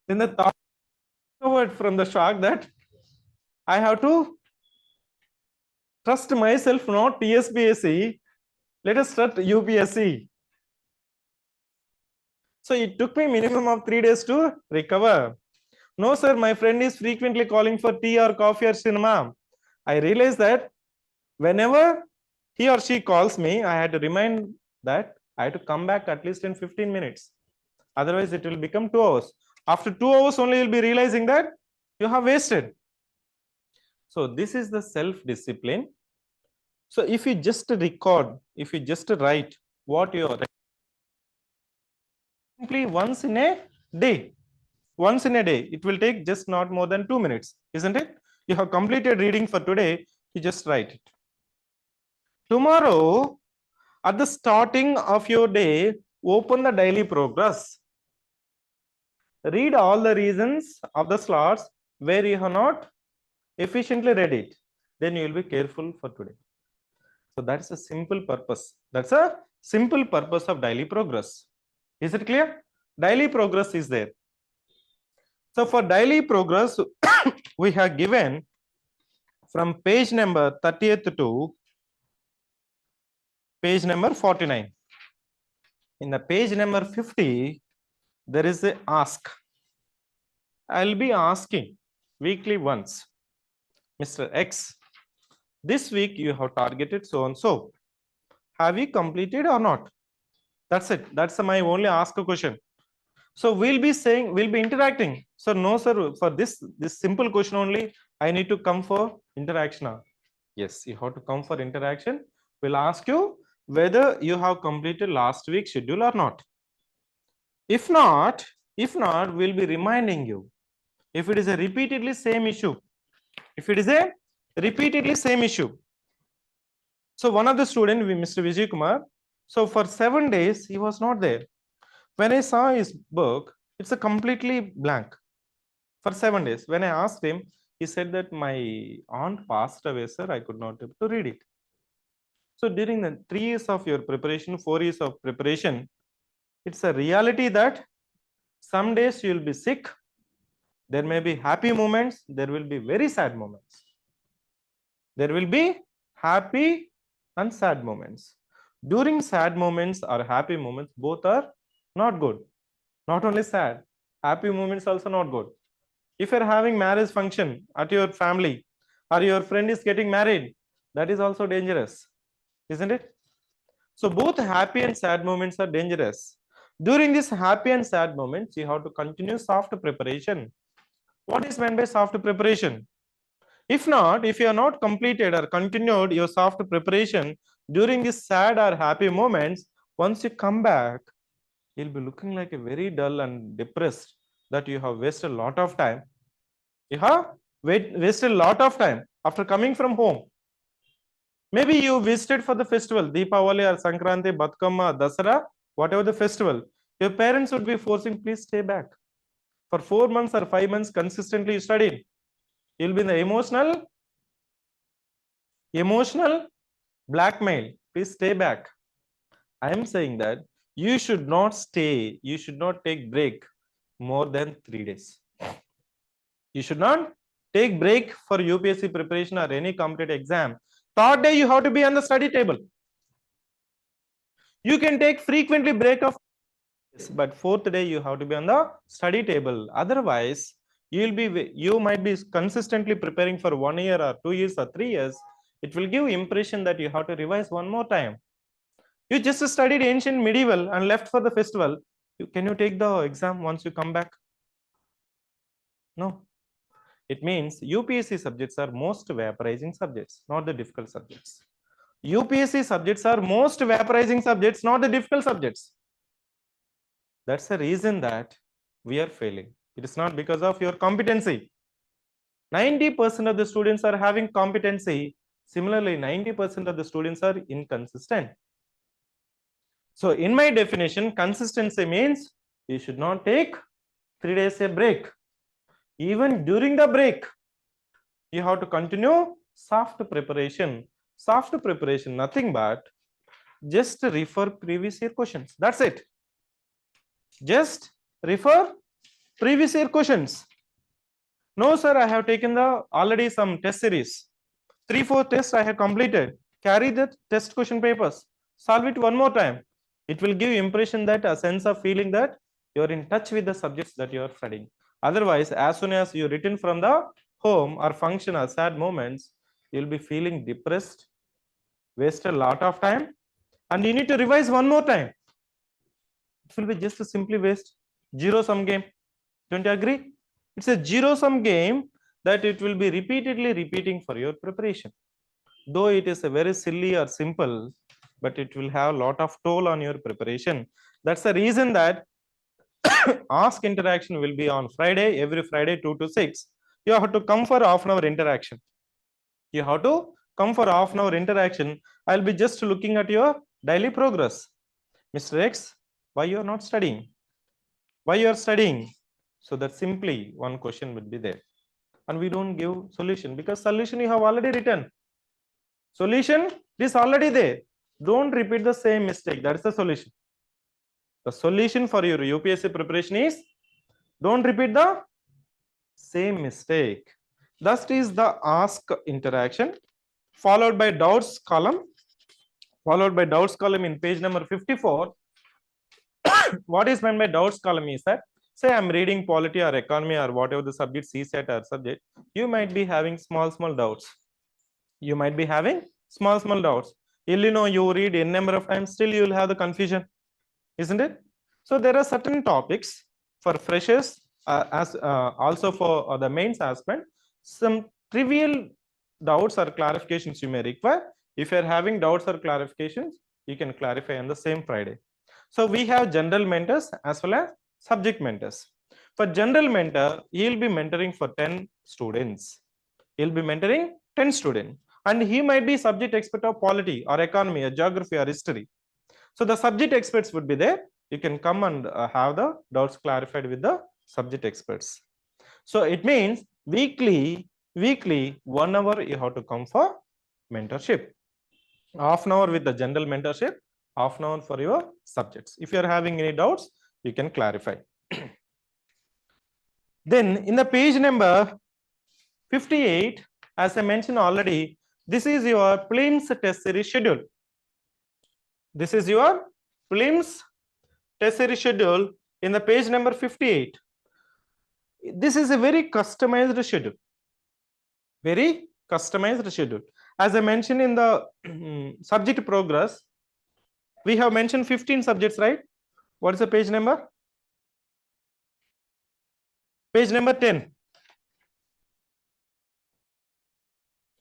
Speaker 1: Then the thought recovered from the shock that I have to trust myself, not tspsc. Let us trust UPSC. So it took me minimum of 3 days to recover. No, sir, my friend is frequently calling for tea or coffee or cinema. I realized that whenever he or she calls me, I had to remind that I had to come back at least in 15 minutes. Otherwise, it will become 2 hours. After 2 hours only, you'll be realizing that you have wasted. So this is the self-discipline. So if you just record, if you just write what you are simply once in a day, it will take just not more than 2 minutes, isn't it? You have completed reading for today, you just write it. Tomorrow, at the starting of your day, open the daily progress. Read all the reasons of the slots where you have not efficiently read it. Then you will be careful for today. So that's a simple purpose. That's a simple purpose of daily progress. Is it clear? Daily progress is there. So for daily progress, we have given from page number 30th to page number 49. In the page number 50, there is a ask. I'll be asking weekly once, Mr. X, this week you have targeted so and so. Have you completed or not? That's it. That's my only ask question. So we'll be saying, we'll be interacting. So no, sir, for this simple question only, I need to come for interaction. Yes, you have to come for interaction. We'll ask you whether you have completed last week's schedule or not. If not, we'll be reminding you. If it is a repeatedly same issue, so one of the student, Mr. Vijay Kumar, so for 7 days, he was not there. When I saw his book, it's a completely blank for 7 days. When I asked him, he said that my aunt passed away, sir. I could not able to read it. So during the 3 years of your preparation, 4 years of preparation, it's a reality that some days you will be sick. There may be happy moments. There will be very sad moments. There will be happy and sad moments. During sad moments or happy moments, both are not good. Not only sad, happy moments also not good. If you're having marriage function at your family or your friend is getting married, that is also dangerous, isn't it? So both happy and sad moments are dangerous. During these happy and sad moments, you have to continue soft preparation. What is meant by soft preparation? If not, if you are not completed or continued your soft preparation during these sad or happy moments, once you come back, you'll be looking like a very dull and depressed, that you have wasted a lot of time. You have wasted a lot of time after coming from home. Maybe you visited for the festival, Deepavali or Sankranti, Batkama, Dasara, whatever the festival. Your parents would be forcing, please stay back. For 4 months or 5 months, consistently you studied. You'll be in the emotional blackmail. Please stay back. I am saying that you should not stay, you should not take break more than 3 days. You should not take break for UPSC preparation or any competitive exam. Third day you have to be on the study table. You can take frequently break of, but 4th day you have to be on the study table. Otherwise, you might be consistently preparing for 1 year or 2 years or 3 years. It will give impression that you have to revise one more time. You just studied ancient medieval and left for the festival. Can you take the exam once you come back? No. It means UPSC subjects are most vaporizing subjects, not the difficult subjects. UPSC subjects are most vaporizing subjects, not the difficult subjects. That's the reason that we are failing. It is not because of your competency. 90% of the students are having competency. Similarly, 90% of the students are inconsistent. So in my definition, consistency means you should not take 3 days a break. Even during the break, you have to continue soft preparation. Soft preparation, nothing but just refer previous year questions. That's it. Just refer previous year questions. No, sir, I have taken the already some test series. 3-4 tests I have completed. Carry the test question papers. Solve it one more time. It will give impression that a sense of feeling that you are in touch with the subjects that you are studying. Otherwise, as soon as you return from the home or function or sad moments, you will be feeling depressed, waste a lot of time, and you need to revise one more time. It will be just a simply waste. Zero sum game. Don't you agree? It's a zero sum game that it will be repeatedly repeating for your preparation. Though it is a very silly or simple, but it will have a lot of toll on your preparation. That's the reason that ask interaction will be on Friday, every Friday 2 to 6. You have to come for half an hour interaction. You have to come for half an hour interaction. I'll be just looking at your daily progress. Mr. X, why you are not studying? Why you are studying? So that simply one question would be there. And we don't give solution because solution you have already written. Solution is already there. Don't repeat the same mistake. That is the solution. The solution for your UPSC preparation is don't repeat the same mistake. Thus is the ask interaction followed by doubts column. Followed by doubts column in page number 54. What is meant by doubts column is that say I'm reading polity or economy or whatever the subject CSAT or subject, you might be having small doubts. You might be having small doubts. You read n number of times, still you will have the confusion, isn't it? So there are certain topics for freshers as also for the mains aspect. Some trivial doubts or clarifications you may require. If you are having doubts or clarifications, you can clarify on the same Friday. So we have general mentors as well as subject mentors. For general mentor, he will be mentoring for 10 students. He will be mentoring 10 students. And he might be subject expert of polity or economy or geography or history. So the subject experts would be there. You can come and have the doubts clarified with the subject experts. So it means weekly 1 hour you have to come for mentorship. Half an hour with the general mentorship, half an hour for your subjects. If you are having any doubts, you can clarify. Then in the page number 58, as I mentioned already, this is your prelims test series schedule. This is your prelims test series schedule in the page number 58. This is a very customized schedule. Very customized schedule. As I mentioned in the subject progress, we have mentioned 15 subjects, right? What is the page number? Page number 10.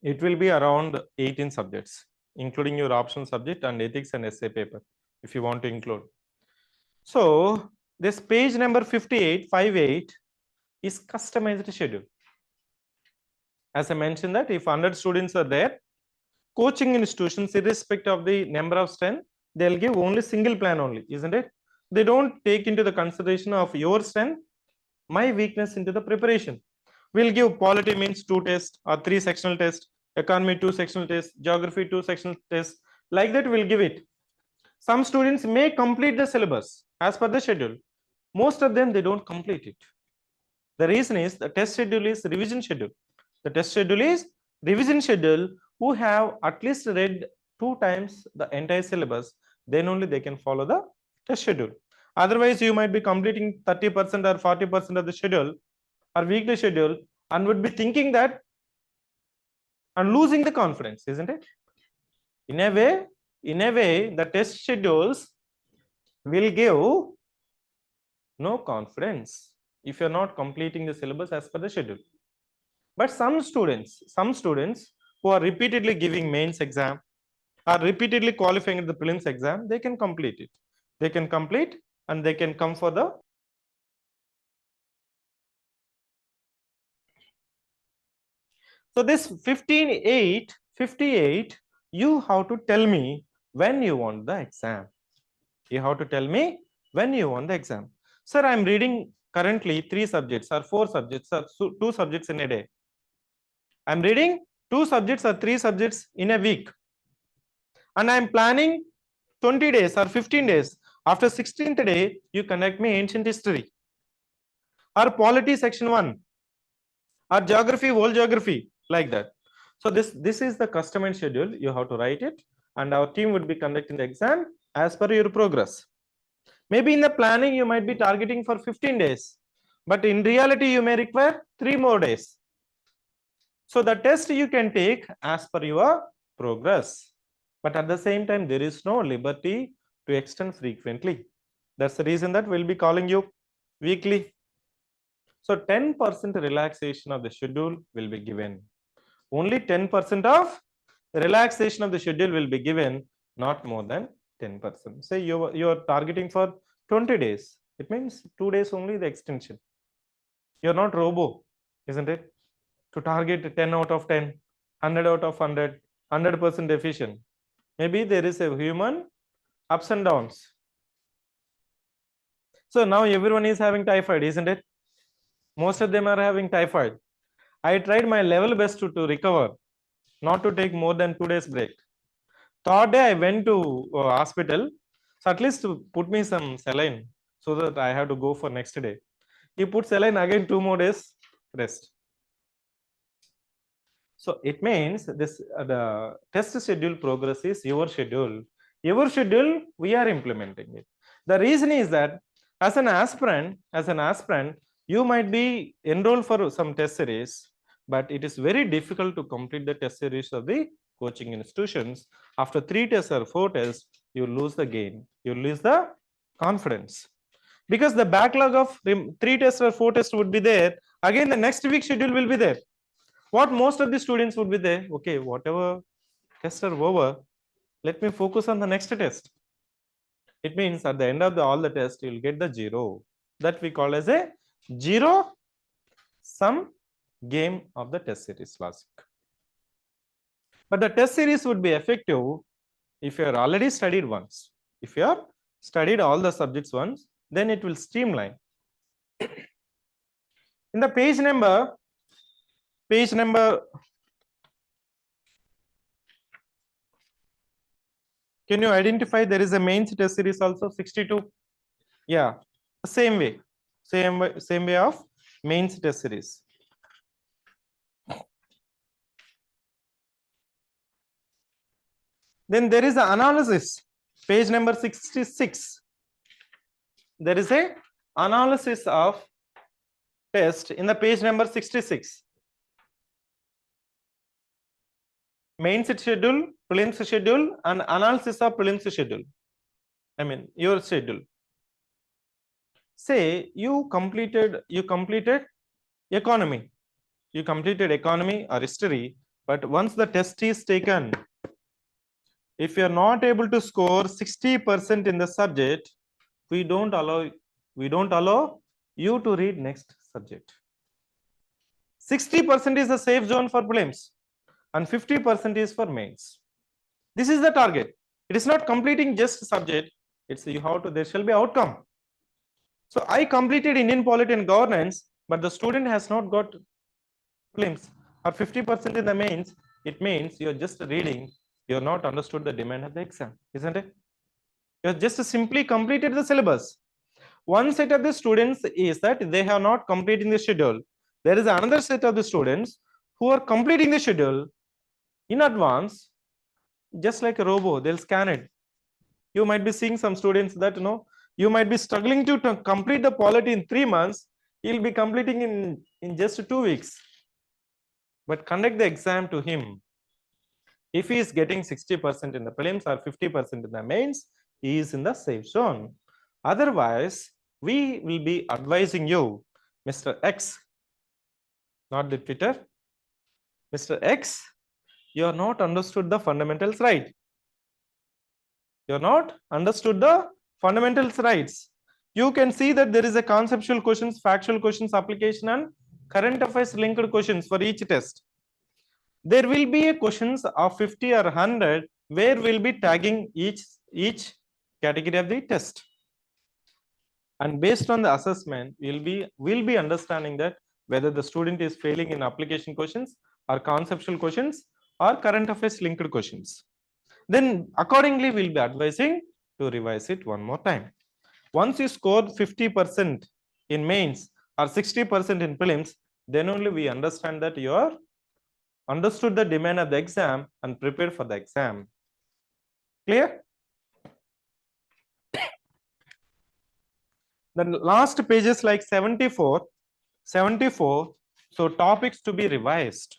Speaker 1: It will be around 18 subjects, including your optional subject and ethics and essay paper, if you want to include. So this page number 58 is customized schedule. As I mentioned that if 100 students are there, coaching institutions, irrespective of the number of strength, they'll give only single plan only, isn't it? They don't take into the consideration of your strength, my weakness into the preparation. We'll give polity means 2 tests or 3 sectional tests, economy 2 sectional tests, geography 2 sectional tests. Like that, we'll give it. Some students may complete the syllabus as per the schedule. Most of them, they don't complete it. The reason is the test schedule is revision schedule. The test schedule is revision schedule. Who have at least read 2 times the entire syllabus, then only they can follow the test schedule. Otherwise, you might be completing 30% or 40% of the schedule or weekly schedule and would be thinking that and losing the confidence, isn't it? In a way, the test schedules will give no confidence if you're not completing the syllabus as per the schedule. But some students who are repeatedly giving mains exam, are repeatedly qualifying at the prelims exam, they can complete it. They can complete and they can come for the. So this 58, you have to tell me when you want the exam. You have to tell me when you want the exam. Sir, I'm reading currently 3 subjects or 4 subjects or 2 subjects in a day. I'm reading 2 subjects or 3 subjects in a week. And I'm planning 20 days or 15 days. After 16th day, you conduct me ancient history or polity section 1 or geography, whole geography, like that. So this is the customary schedule. You have to write it, and our team would be conducting the exam as per your progress. Maybe in the planning, you might be targeting for 15 days, but in reality, you may require 3 more days. So the test you can take as per your progress. But at the same time, there is no liberty to extend frequently. That's the reason that we'll be calling you weekly. So 10% relaxation of the schedule will be given. Only 10% of relaxation of the schedule will be given, not more than 10%. Say you're targeting for 20 days. It means 2 days only the extension. You're not robo, isn't it? To target 10 out of 10, 100 out of 100, 100% efficient. Maybe there is a human ups and downs. So now everyone is having typhoid, isn't it? Most of them are having typhoid. I tried my level best to recover, not to take more than 2 days break. Third day I went to hospital, so at least to put me some saline so that I have to go for next day. He put saline again, 2 more days rest. So it means this the test schedule progress is your schedule. Your schedule, we are implementing it. The reason is that as an aspirant, you might be enrolled for some test series, but it is very difficult to complete the test series of the coaching institutions. After 3 tests or 4 tests, you lose the gain, you lose the confidence. Because the backlog of 3 tests or 4 tests would be there. Again, the next week schedule will be there. What most of the students would be there, okay, whatever tests are over, let me focus on the next test. It means at the end of all the tests, you'll get the 0. That we call as a 0 sum game of the test series logic. But the test series would be effective if you are already studied once. If you are studied all the subjects once, then it will streamline. In the page number, can you identify there is a mains test series also 62? Yeah, same way of mains test series. Then there is an analysis, page number 66. There is a analysis of test in the page number 66. Mains schedule, prelims schedule, and analysis of prelims schedule. I mean your schedule. Say you completed economy. You completed economy or history, but once the test is taken, if you are not able to score 60% in the subject, we don't allow you to read next subject. 60% is the safe zone for prelims and 50% is for mains. This is the target. It is not completing just subject. It's you have to, there shall be outcome. So I completed Indian polity and governance, but the student has not got prelims or 50% in the mains. It means you're just reading, you're not understood the demand of the exam, isn't it? You're just simply completed the syllabus. One set of the students is that they have not completed the schedule. There is another set of the students who are completing the schedule in advance, just like a robo, they'll scan it. You might be seeing some students that you might be struggling to complete the polity in 3 months. He'll be completing in just 2 weeks. But conduct the exam to him. If he is getting 60% in the prelims or 50% in the mains, he is in the safe zone. Otherwise, we will be advising you, Mr. X, not the Twitter, Mr. X, you are not understood the fundamentals right. You are not understood the fundamentals rights. You can see that there is a conceptual questions, factual questions, application, and current affairs linked questions for each test. There will be a questions of 50 or 100 where we'll be tagging each category of the test. And based on the assessment, we'll be understanding that whether the student is failing in application questions or conceptual questions or current affairs linked questions. Then accordingly, we'll be advising to revise it one more time. Once you score 50% in mains or 60% in prelims, then only we understand that you are understood the demand of the exam and prepared for the exam. Clear? The last pages like 74, so topics to be revised.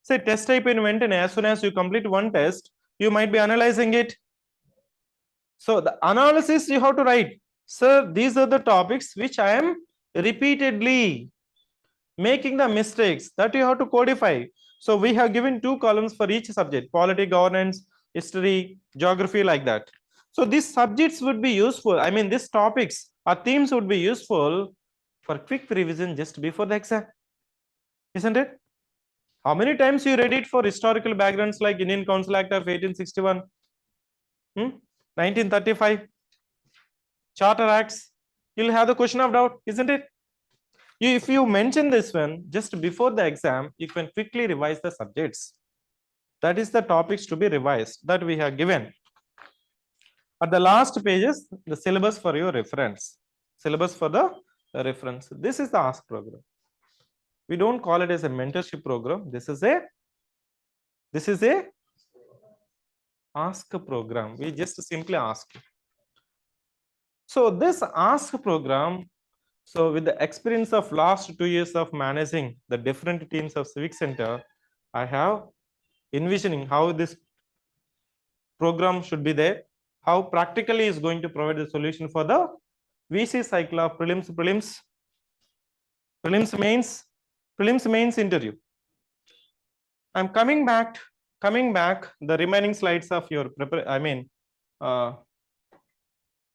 Speaker 1: Say test type in went, and as soon as you complete one test, you might be analyzing it. So the analysis you have to write, sir, these are the topics which I am repeatedly making the mistakes, that you have to codify. So we have given 2 columns for each subject: polity, governance, history, geography, like that. So these subjects would be useful. I mean, these topics or themes would be useful for quick revision just before the exam, isn't it? How many times you read it for historical backgrounds like Indian Council Act of 1861, 1935, Charter Acts? You'll have the question of doubt, isn't it? If you mention this one just before the exam, you can quickly revise the subjects. That is the topics to be revised that we have given. At the last pages, the syllabus for your reference. Syllabus for the reference. This is the ASK program. We don't call it as a mentorship program. This is a ASK program. We just simply ask. So this ASK program, so with the experience of last 2 years of managing the different teams of CivicCentre, I have envisioning how this program should be there, how practically is going to provide the solution for the VC cycle of prelims, mains interview. I'm coming back the remaining slides of your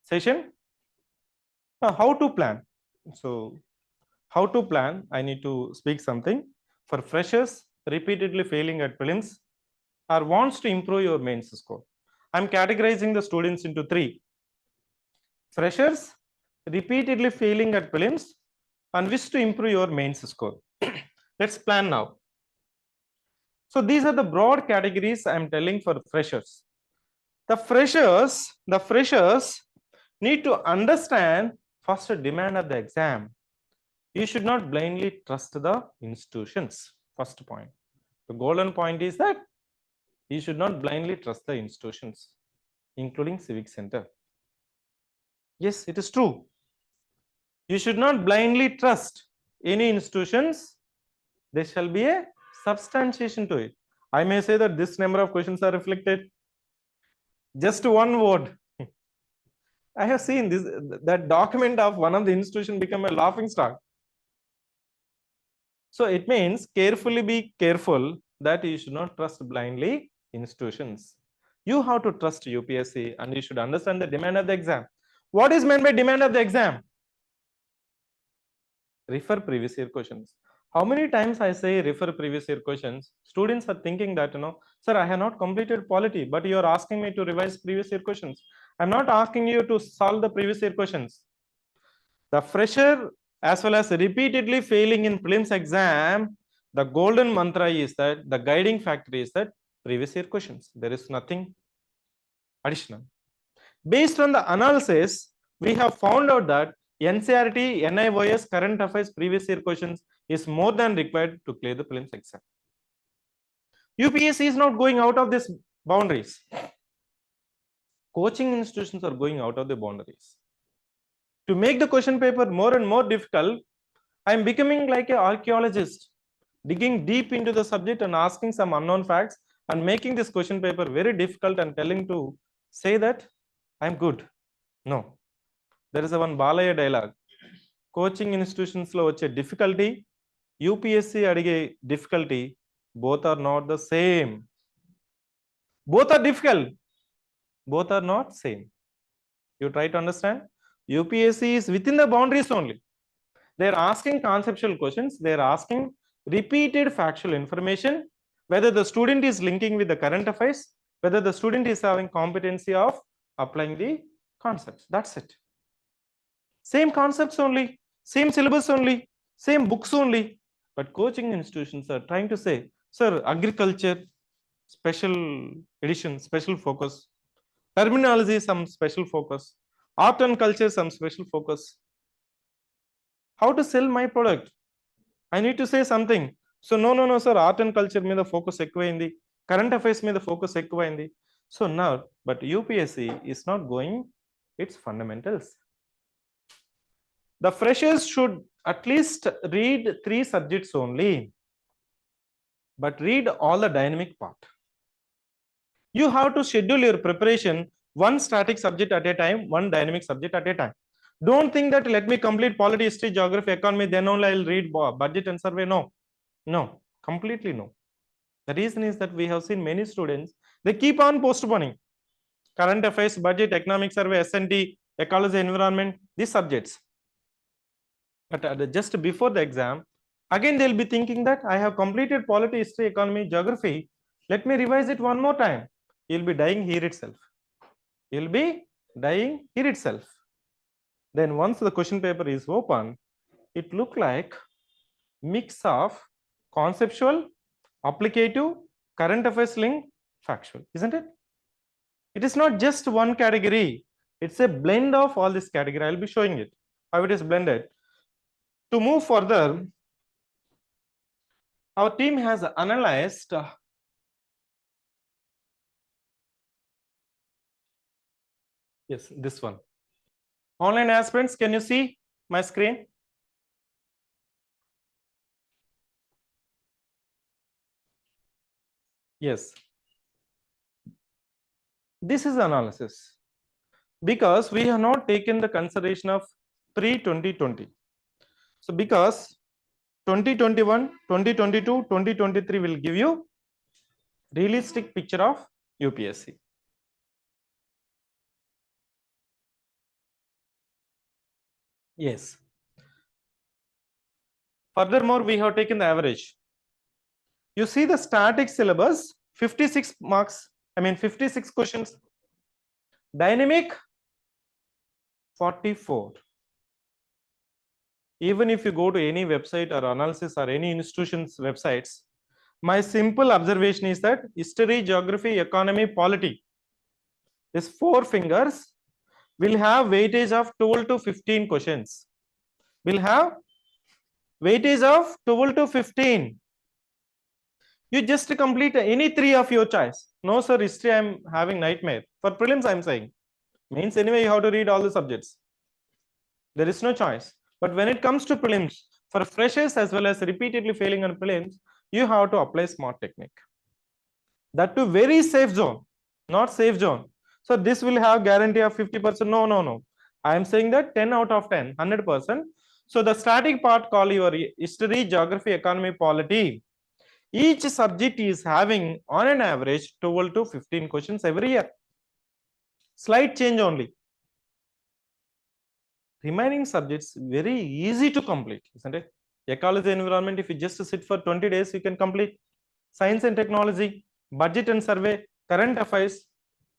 Speaker 1: session. How to plan. So how to plan, I need to speak something. For freshers repeatedly failing at prelims or wants to improve your mains score, I'm categorizing the students into 3. Freshers repeatedly failing at prelims and wish to improve your mains score. Let's plan now. So these are the broad categories I'm telling for freshers. The freshers need to understand first the demand of the exam. You should not blindly trust the institutions. First point. The golden point is that you should not blindly trust the institutions, including CivicCentre. Yes, it is true. You should not blindly trust any institutions. There shall be a substantiation to it. I may say that this number of questions are reflected. Just one word. I have seen this, that document of one of the institution become a laughing stock. So it means carefully be careful that you should not trust blindly institutions. You have to trust UPSC and you should understand the demand of the exam. What is meant by demand of the exam? Refer previous year questions. How many times I say refer previous year questions, students are thinking that, sir, I have not completed polity, but you are asking me to revise previous year questions. I'm not asking you to solve the previous year questions. The fresher as well as repeatedly failing in prelims exam, the golden mantra is that, the guiding factor is that previous year questions. There is nothing additional. Based on the analysis, we have found out that NCERT, NIOS, current affairs previous year questions is more than required to clear the prelims exam. UPSC is not going out of these boundaries. Coaching institutions are going out of the boundaries. To make the question paper more and more difficult, I am becoming like an archaeologist, digging deep into the subject and asking some unknown facts and making this question paper very difficult and telling to say that I'm good. No. There is a one Balaya dialogue. Coaching institutions lo vache difficulty, UPSC adige difficulty, both are not the same. Both are difficult. Both are not same. You try to understand. UPSC is within the boundaries only. They are asking conceptual questions. They are asking repeated factual information, whether the student is linking with the current affairs, whether the student is having competency of applying the concepts. That's it. Same concepts only, same syllabus only, same books only. But coaching institutions are trying to say, sir, agriculture, special edition, special focus, terminology, some special focus, art and culture, some special focus. How to sell my product? I need to say something. So no, sir, art and culture మీద focus ఎక్కువైంది, current affairs మీద focus ఎక్కువైంది. So now, but UPSC is not going its fundamentals. The freshers should at least read 3 subjects only, but read all the dynamic part. You have to schedule your preparation, one static subject at a time, one dynamic subject at a time. Don't think that let me complete polity, history, geography, economy, then only I'll read budget and survey. No, completely no. The reason is that we have seen many students, they keep on postponing current affairs, budget, economic survey, S&T, ecology, environment, these subjects. But just before the exam, again they'll be thinking that I have completed polity, history, economy, geography, let me revise it one more time. You'll be dying here itself. You'll be dying here itself. Then once the question paper is open, it look like mix of conceptual, applicative, current affairs link, factual, isn't it? It is not just one category. It's a blend of all this category. I'll be showing it, how it is blended. To move further, our team has analyzed yes, this one. Online aspirants, can you see my screen? Yes. This is analysis because we have not taken the consideration of pre-2020. So because 2021, 2022, 2023 will give you realistic picture of UPSC. Yes. Furthermore, we have taken the average. You see the static syllabus, 56 marks, 56 questions. Dynamic, 44. Even if you go to any website or analysis or any institution's websites, my simple observation is that history, geography, economy, polity, these 4 fingers will have weightage of 12 to 15 questions. Will have weightage of 12 to 15. You just complete any 3 of your choice. No, sir, history I'm having nightmare. For prelims, I'm saying. Means anyway, you have to read all the subjects. There is no choice. But when it comes to prelims, for freshers as well as repeatedly failing on prelims, you have to apply smart technique. That to very safe zone, not safe zone. So this will have guarantee of 50%. No. I am saying that 10 out of 10, 100%. So the static part called your history, geography, economy, polity. Each subject is having on an average 12 to 15 questions every year. Slight change only. Remaining subjects very easy to complete, isn't it? Ecology, environment, if you just sit for 20 days, you can complete. Science and technology, budget and survey, current affairs,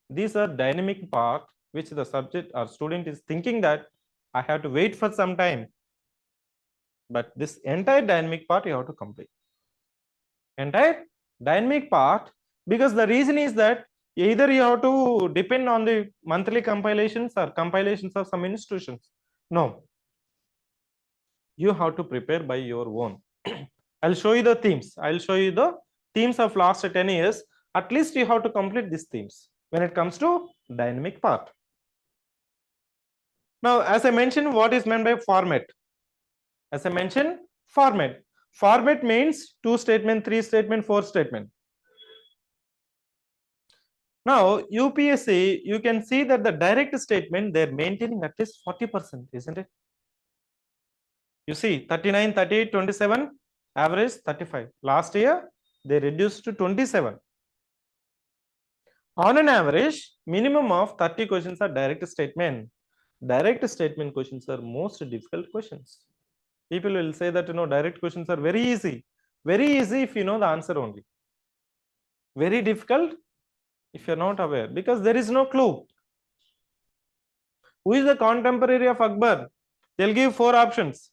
Speaker 1: these are dynamic part which the subject or student is thinking that I have to wait for some time. But this entire dynamic part you have to complete. Entire dynamic part, because the reason is that either you have to depend on the monthly compilations or compilations of some institutions. No, you have to prepare by your own. I'll show you the themes. I'll show you the themes of last 10 years. At least you have to complete these themes when it comes to dynamic part. Now, as I mentioned, what is meant by format? As I mentioned, format. Format means 2 statement, 3 statement, 4 statement. Now, UPSC, you can see that the direct statement, they're maintaining at least 40%, isn't it? You see, 39, 38, 27, average 35. Last year, they reduced to 27. On an average, minimum of 30 questions are direct statement. Direct statement questions are most difficult questions. People will say that, direct questions are very easy. Very easy if you know the answer only. Very difficult if you're not aware, because there is no clue. Who is the contemporary of Akbar? They'll give 4 options.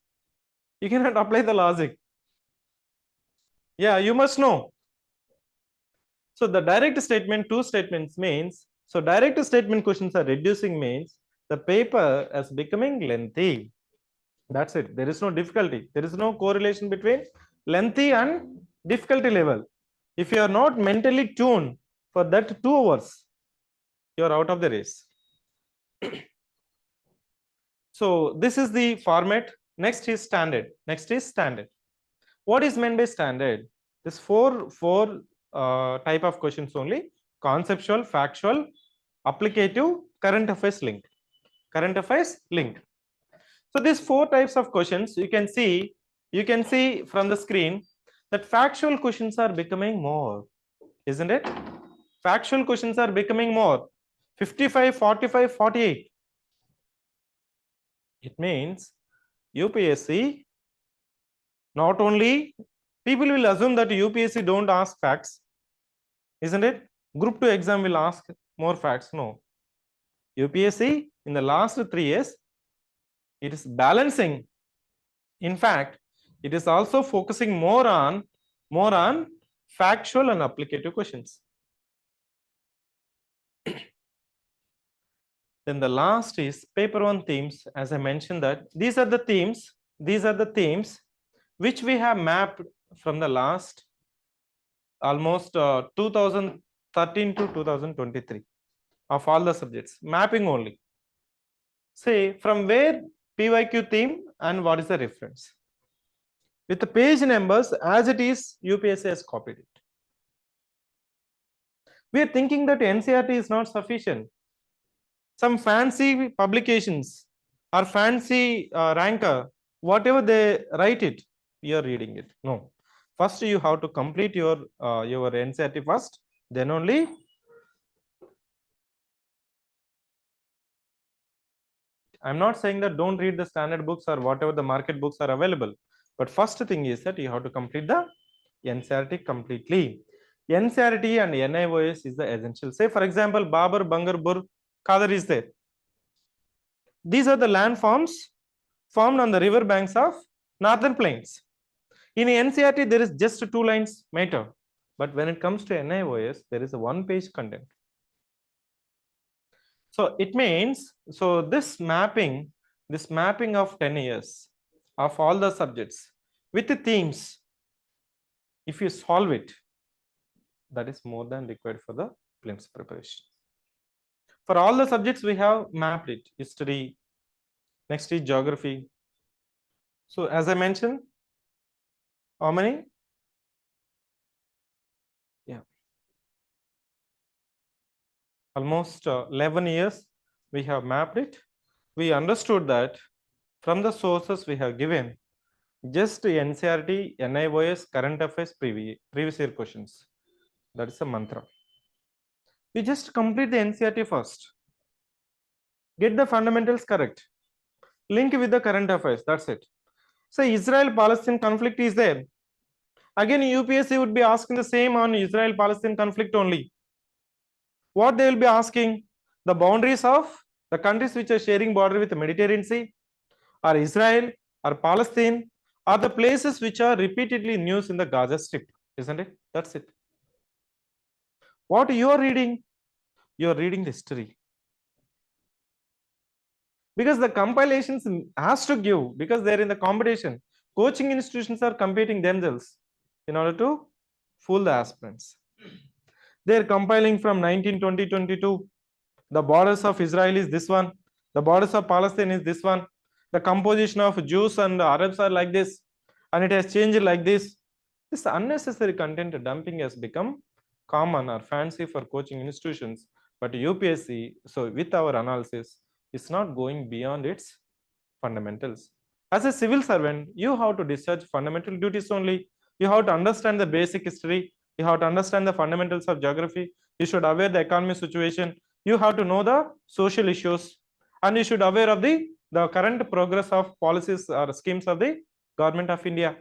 Speaker 1: You cannot apply the logic. Yeah, you must know. So the direct statement, 2 statements means, so direct statement questions are reducing means the paper is becoming lengthy. That's it. There is no difficulty. There is no correlation between lengthy and difficulty level. If you are not mentally tuned for that 2 hours, you are out of the race. So this is the format. Next is standard. Next is standard. What is meant by standard? This four type of questions only: conceptual, factual, applicative, current affairs link. Current affairs link. So these 4 types of questions you can see from the screen that factual questions are becoming more, isn't it? Factual questions are becoming more. 55, 45, 48. It means UPSC, not only people will assume that UPSC don't ask facts, isn't it? Group 2 exam will ask more facts. No. UPSC in the last 3 years, it is balancing. In fact, it is also focusing more on factual and applicative questions. Then the last is paper 1 themes. As I mentioned that these are the themes which we have mapped from the last almost 2013 to 2023 of all the subjects, mapping only. Say from where PYQ theme and what is the reference. With the page numbers as it is, UPSC has copied it. We are thinking that NCERT is not sufficient. Some fancy publications or fancy ranker, whatever they write it, you are reading it. No. First, you have to complete your NCERT first, then only. I'm not saying that don't read the standard books or whatever the market books are available. But first thing is that you have to complete the NCERT completely. NCERT and NIOS is the essential. Say, for example, Babar, Bangar, Bur, Khadar is there. These are the landforms formed on the river banks of northern plains. In NCERT, there is just 2 lines matter. But when it comes to NIOS, there is a 1-page content. So it means, so this mapping of 10 years of all the subjects with the themes, if you solve it, that is more than required for the prelims preparation. For all the subjects, we have mapped it. History, next is geography. So as I mentioned, how many? Yeah. Almost 11 years we have mapped it. We understood that from the sources we have given, just NCERT, NIOS, current affairs, previous year questions. That is a mantra. We just complete the NCERT first. Get the fundamentals correct. Link with the current affairs. That's it. So Israel-Palestine conflict is there. Again, UPSC would be asking the same on Israel-Palestine conflict only. What they will be asking? The boundaries of the countries which are sharing border with the Mediterranean Sea, or Israel, or Palestine, are the places which are repeatedly in news in the Gaza Strip, isn't it? That's it. What you are reading? You are reading the history. Because the compilations has to give, because they're in the competition. Coaching institutions are competing themselves in order to fool the aspirants. They're compiling from 1920-22. The borders of Israel is this one. The borders of Palestine is this one. The composition of Jews and Arabs are like this. And it has changed like this. This unnecessary content dumping has become common or fancy for coaching institutions, but UPSC, so with our analysis, is not going beyond its fundamentals. As a civil servant, you have to discharge fundamental duties only. You have to understand the basic history. You have to understand the fundamentals of geography. You should aware the economic situation. You have to know the social issues, and you should aware of the current progress of policies or schemes of the government of India.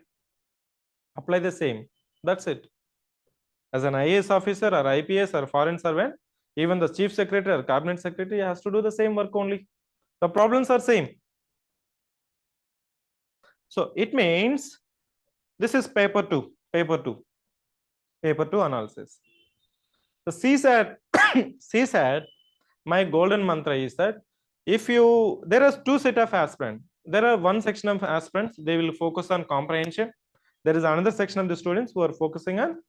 Speaker 1: Apply the same. That's it. As an IAS officer or IPS or foreign servant, even the chief secretary or cabinet secretary has to do the same work only. The problems are same. So it means this is paper 2 analysis. The CSAT, my golden mantra is that if you, there are two set of aspirants. There are one section of aspirants, they will focus on comprehension. There is another section of the students who are focusing on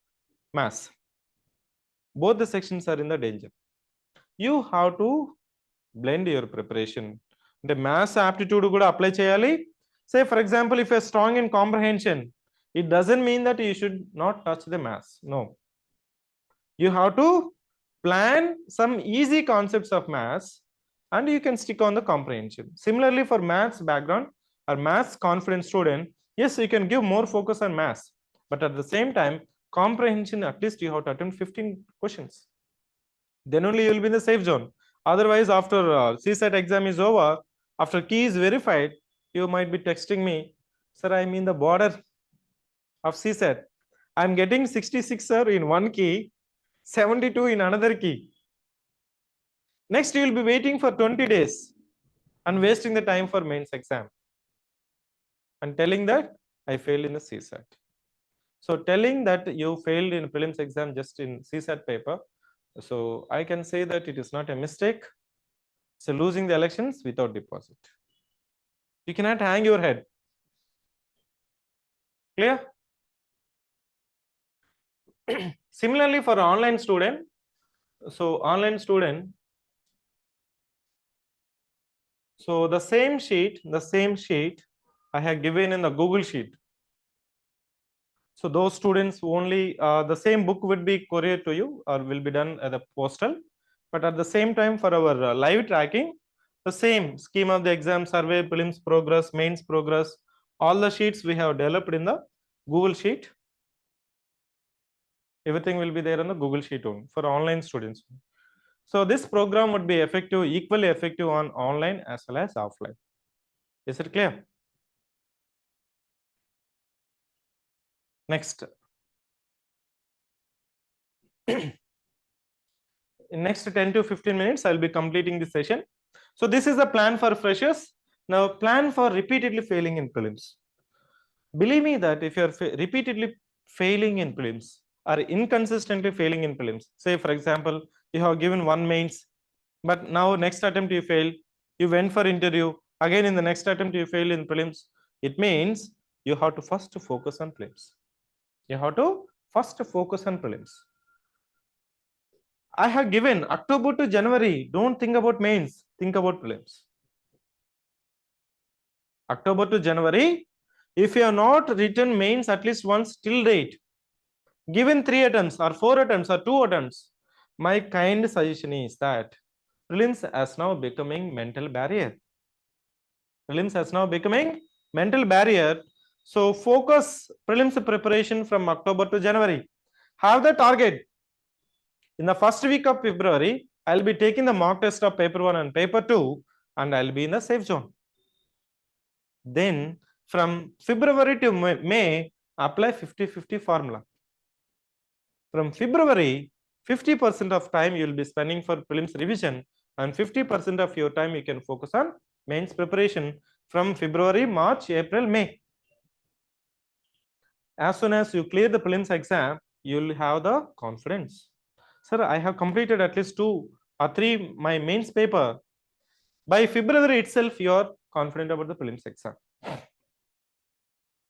Speaker 1: maths. Both the sections are in the danger. You have to blend your preparation. The maths aptitude kuda apply cheyali. Say for example, if you are strong in comprehension, it doesn't mean that you should not touch the maths. No. You have to plan some easy concepts of maths and you can stick on the comprehension. Similarly, for maths background or maths confident student, yes, you can give more focus on maths, but at the same time, comprehension, at least you have to attempt 15 questions. Then only you will be in the safe zone. Otherwise, after CSAT exam is over, after key is verified, you might be texting me, sir, I'm in the border of CSAT. I'm getting 66, sir, in one key, 72 in another key. Next, you will be waiting for 20 days and wasting the time for mains exam and telling that I failed in the CSAT. So telling that you failed in prelims exam just in CSAT paper, so I can say that it is not a mistake. So losing the elections without deposit. You cannot hang your head. Clear? Similarly, for online student, so online student, so the same sheet I have given in the Google sheet. So those students only the same book would be couriered to you or will be done at the postal. But at the same time, for our live tracking, the same scheme of the exam, survey, prelims progress, mains progress, all the sheets we have developed in the Google sheet. Everything will be there on the Google sheet only for online students. So this program would be effective, equally effective on online as well as offline. Is it clear? Next. In next 10 to 15 minutes, I will be completing this session. So this is the plan for freshers. Now plan for repeatedly failing in prelims. Believe me that if you are repeatedly failing in prelims or inconsistently failing in prelims, say for example, you have given one mains, but now next attempt you failed, you went for interview, again in the next attempt you failed in prelims, it means you have to first focus on prelims. You have to first focus on prelims. I have given October to January. Don't think about mains. Think about prelims. October to January. If you have not written mains at least once till date, given 3 attempts or 4 attempts or 2 attempts, my kind suggestion is that prelims has now becoming mental barrier. Prelims has now becoming mental barrier. So focus prelims preparation from October to January. Have the target. In the first week of February, I'll be taking the mock test of paper 1 and paper 2 and I'll be in the safe zone. Then from February to May, apply 50-50 formula. From February, 50% of time you will be spending for prelims revision and 50% of your time you can focus on mains preparation from February, March, April, May. As soon as you clear the prelims exam, you will have the confidence. Sir, I have completed at least 2 or 3 my mains paper. By February itself, you are confident about the prelims exam.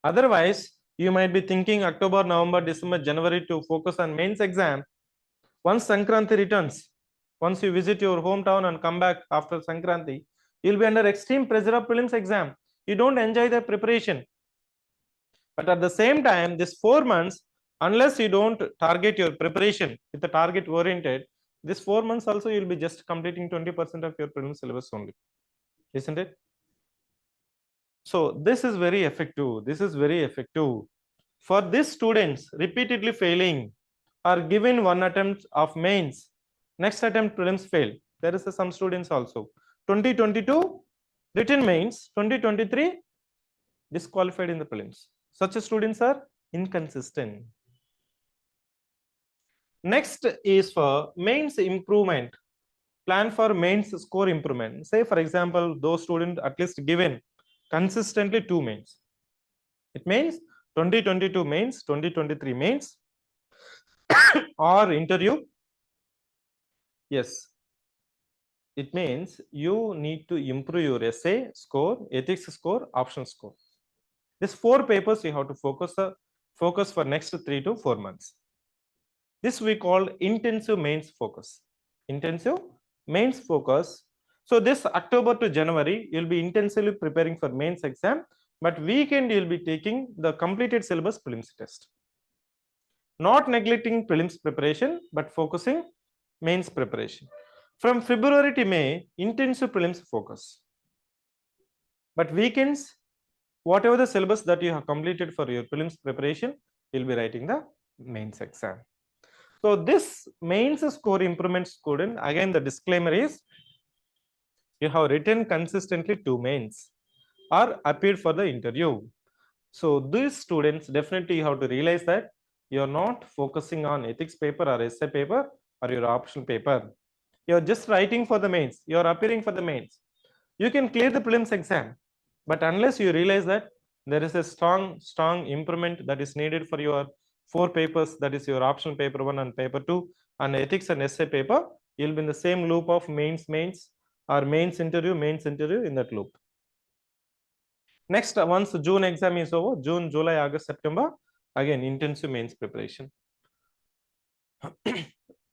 Speaker 1: Otherwise, you might be thinking October, November, December, January to focus on mains exam. Once Sankranti returns, once you visit your hometown and come back after Sankranti, you will be under extreme pressure of prelims exam. You don't enjoy the preparation. But at the same time, this 4 months, Unless you don't target your preparation with the target oriented, this 4 months also you'll be just completing 20% of your prelim syllabus only, isn't it? So this is very effective. This is very effective. For these students repeatedly failing or given one attempt of mains, next attempt prelims fail. There is some students also. 2022 written mains, 2023 disqualified in the prelims. Such students are inconsistent. Next is for mains improvement. Plan for mains score improvement. Say for example, those students at least given consistently 2 mains. It means 2022 mains, 2023 mains or interview. Yes, it means you need to improve your essay score, ethics score, option score. These 4 papers you have to focus for next 3 to 4 months. This we call intensive mains focus. Intensive mains focus. So this October to January, you'll be intensively preparing for mains exam, but weekend you'll be taking the completed syllabus prelims test. Not neglecting prelims preparation, but focusing mains preparation. From February to May, intensive prelims focus. But weekends, whatever the syllabus that you have completed for your prelims preparation, you'll be writing the mains exam. So this mains score improvement student, again the disclaimer is you have written consistently 2 mains or appeared for the interview. So these students definitely you have to realize that you are not focusing on ethics paper or essay paper or your optional paper. You are just writing for the mains. You are appearing for the mains. You can clear the prelims exam, but unless you realize that there is a strong improvement that is needed for your 4 papers, that is your optional paper 1 and paper 2 and ethics and essay paper, you'll be in the same loop of mains or mains interview in that loop. Next, once June exam is over, June, July, August, September, again intensive mains preparation.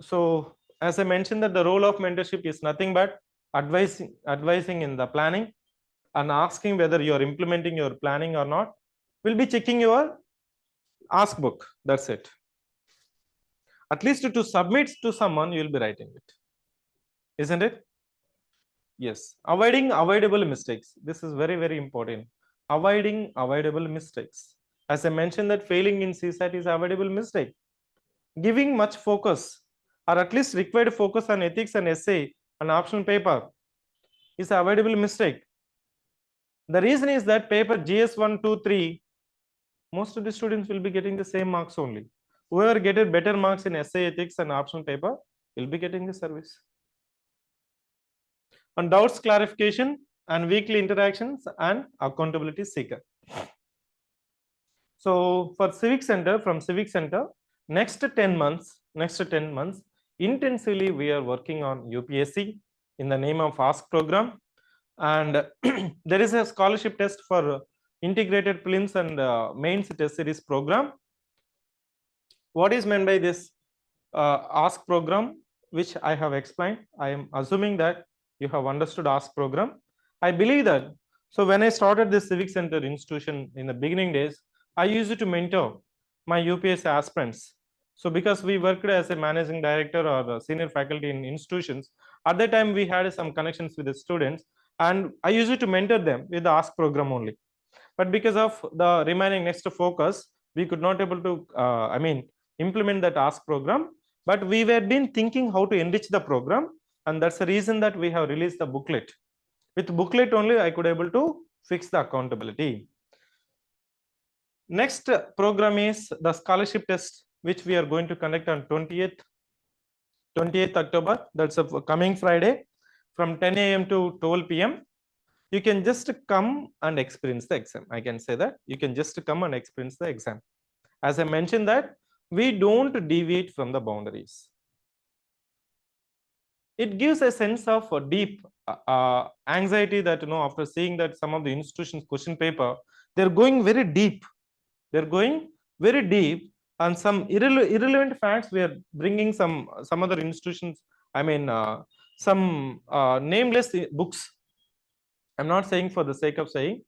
Speaker 1: So as I mentioned that the role of mentorship is nothing but advising in the planning and asking whether you are implementing your planning or not. We'll be checking your ask book. That's it. At least to submit to someone, you'll be writing it. Isn't it? Yes. Avoiding avoidable mistakes. This is very, very important. Avoiding avoidable mistakes. As I mentioned that failing in CSAT is avoidable mistake. Giving much focus or at least required focus on ethics and essay and optional paper is an avoidable mistake. The reason is that paper GS 1, 2, 3, most of the students will be getting the same marks only. Whoever getted better marks in essay, ethics and optional paper will be getting the service. On doubts clarification and weekly interactions and accountability seeker. So for CivicCentre, from CivicCentre, next 10 months, intensively we are working on UPSC in the name of Ask program. And there is a scholarship test for integrated prelims and mains test series program. What is meant by this Ask program, which I have explained? I am assuming that you have understood Ask program. I believe that. So when I started this CivicCentre institution in the beginning days, I used to mentor my UPSC aspirants. So because we worked as a managing director or senior faculty in institutions, at that time we had some connections with the students, and I used to mentor them with the Ask program only. But because of the remaining next focus, we could not able to, implement that Ask program. But we were been thinking how to enrich the program, and that's the reason that we have released the booklet. With booklet only, I could able to fix the accountability. Next program is the scholarship test, which we are going to conduct on 28th October. That's a coming Friday from 10 a.m. to 12 p.m. You can just come and experience the exam. I can say that you can just come and experience the exam. As I mentioned that we don't deviate from the boundaries. It gives a sense of a deep anxiety that, after seeing that some of the institutions question paper, they're going very deep. They're going very deep, and some irrelevant facts we are bringing some other institutions. Some nameless books. I'm not saying for the sake of saying.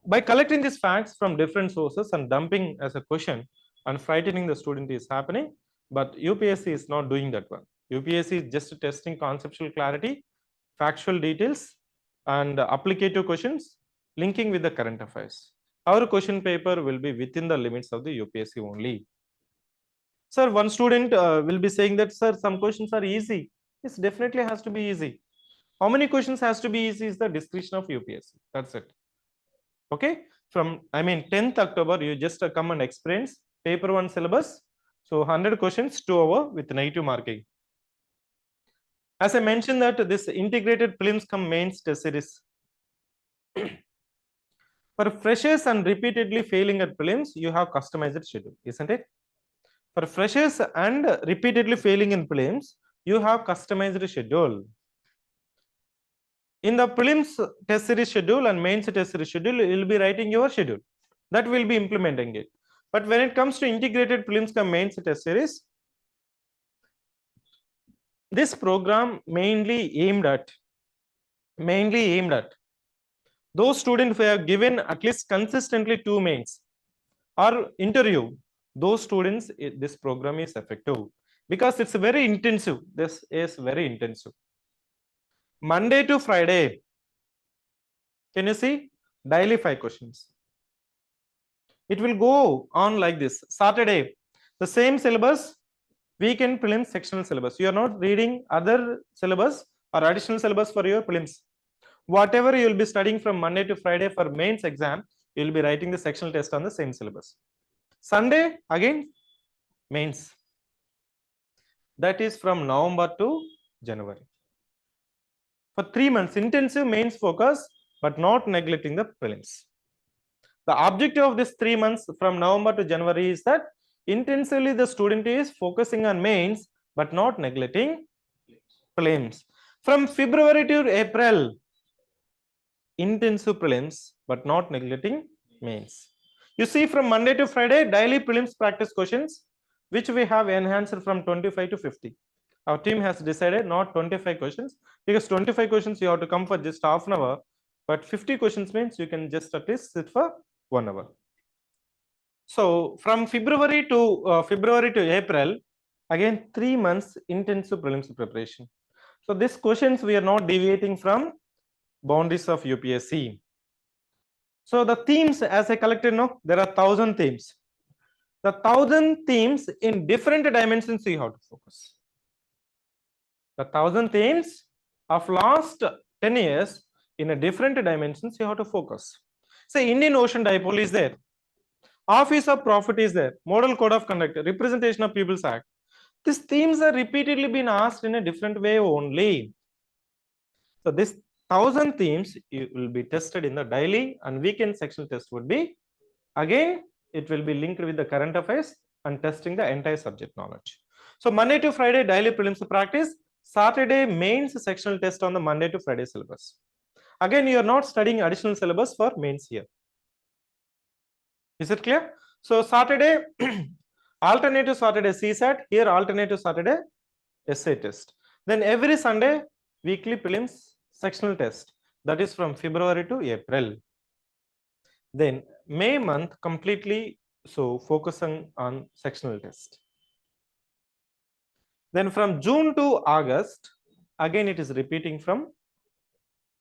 Speaker 1: By collecting these facts from different sources and dumping as a question, and frightening the student is happening, but UPSC is not doing that one. UPSC is just testing conceptual clarity, factual details, and applicative questions linking with the current affairs. Our question paper will be within the limits of the UPSC only. Sir, one student will be saying that, sir, some questions are easy. Yes, definitely has to be easy. How many questions has to be easy is the discretion of UPSC. That's it. Okay. From, I mean, 10th October, you just come and experience paper 1 syllabus. So 100 questions, 2 hours with negative marking. As I mentioned that this integrated Prelims-cum-Mains test series. For freshers and repeatedly failing at prelims, you have customized schedule, isn't it? For freshers and repeatedly failing in prelims, you have customized schedule. In the prelims test series schedule and mains test series schedule, you will be writing your schedule. That will be implementing it. But when it comes to integrated Prelims-cum-Mains test series, this program mainly aimed at those students who have given at least consistently 2 mains or interview. Those students, this program is effective because it's very intensive. This is very intensive. Monday to Friday, can you see? Daily 5 questions. It will go on like this. Saturday, the same syllabus, weekend prelims sectional syllabus. You are not reading other syllabus or additional syllabus for your prelims. Whatever you will be studying from Monday to Friday for mains exam, you will be writing the sectional test on the same syllabus. Sunday, again, mains. That is from November to January. For 3 months, intensive mains focus, but not neglecting the prelims. The objective of this 3 months from November to January is that intensively the student is focusing on mains, but not neglecting prelims. From February to April, intensive prelims, but not neglecting mains. You see, from Monday to Friday, daily prelims practice questions, which we have enhanced from 25 to 50. Our team has decided not 25 questions, because 25 questions you have to come for just half an hour, but 50 questions means you can just at least sit for 1 hour. So from February to April, again 3 months intensive prelims preparation. So these questions we are not deviating from boundaries of UPSC. So the themes, as I collected, no, there are 1,000 themes. The 1,000 themes in different dimensions you have to focus. The 1,000 themes of last 10 years in a different dimensions you have to focus. Say Indian Ocean Dipole is there. Office of Profit is there. Model Code of Conduct, Representation of People's Act. These themes are repeatedly been asked in a different way only. So this 1,000 themes will be tested in the daily, and weekend sectional test would be, again, it will be linked with the current affairs and testing the entire subject knowledge. So Monday to Friday daily prelims practice, Saturday mains sectional test on the Monday to Friday syllabus. Again, you are not studying additional syllabus for mains here. Is it clear? So Saturday, alternative Saturday CSAT, here alternative Saturday essay test. Then every Sunday, weekly prelims sectional test. That is from February to April. Then May month completely, so focusing on sectional test. Then from June to August, again it is repeating from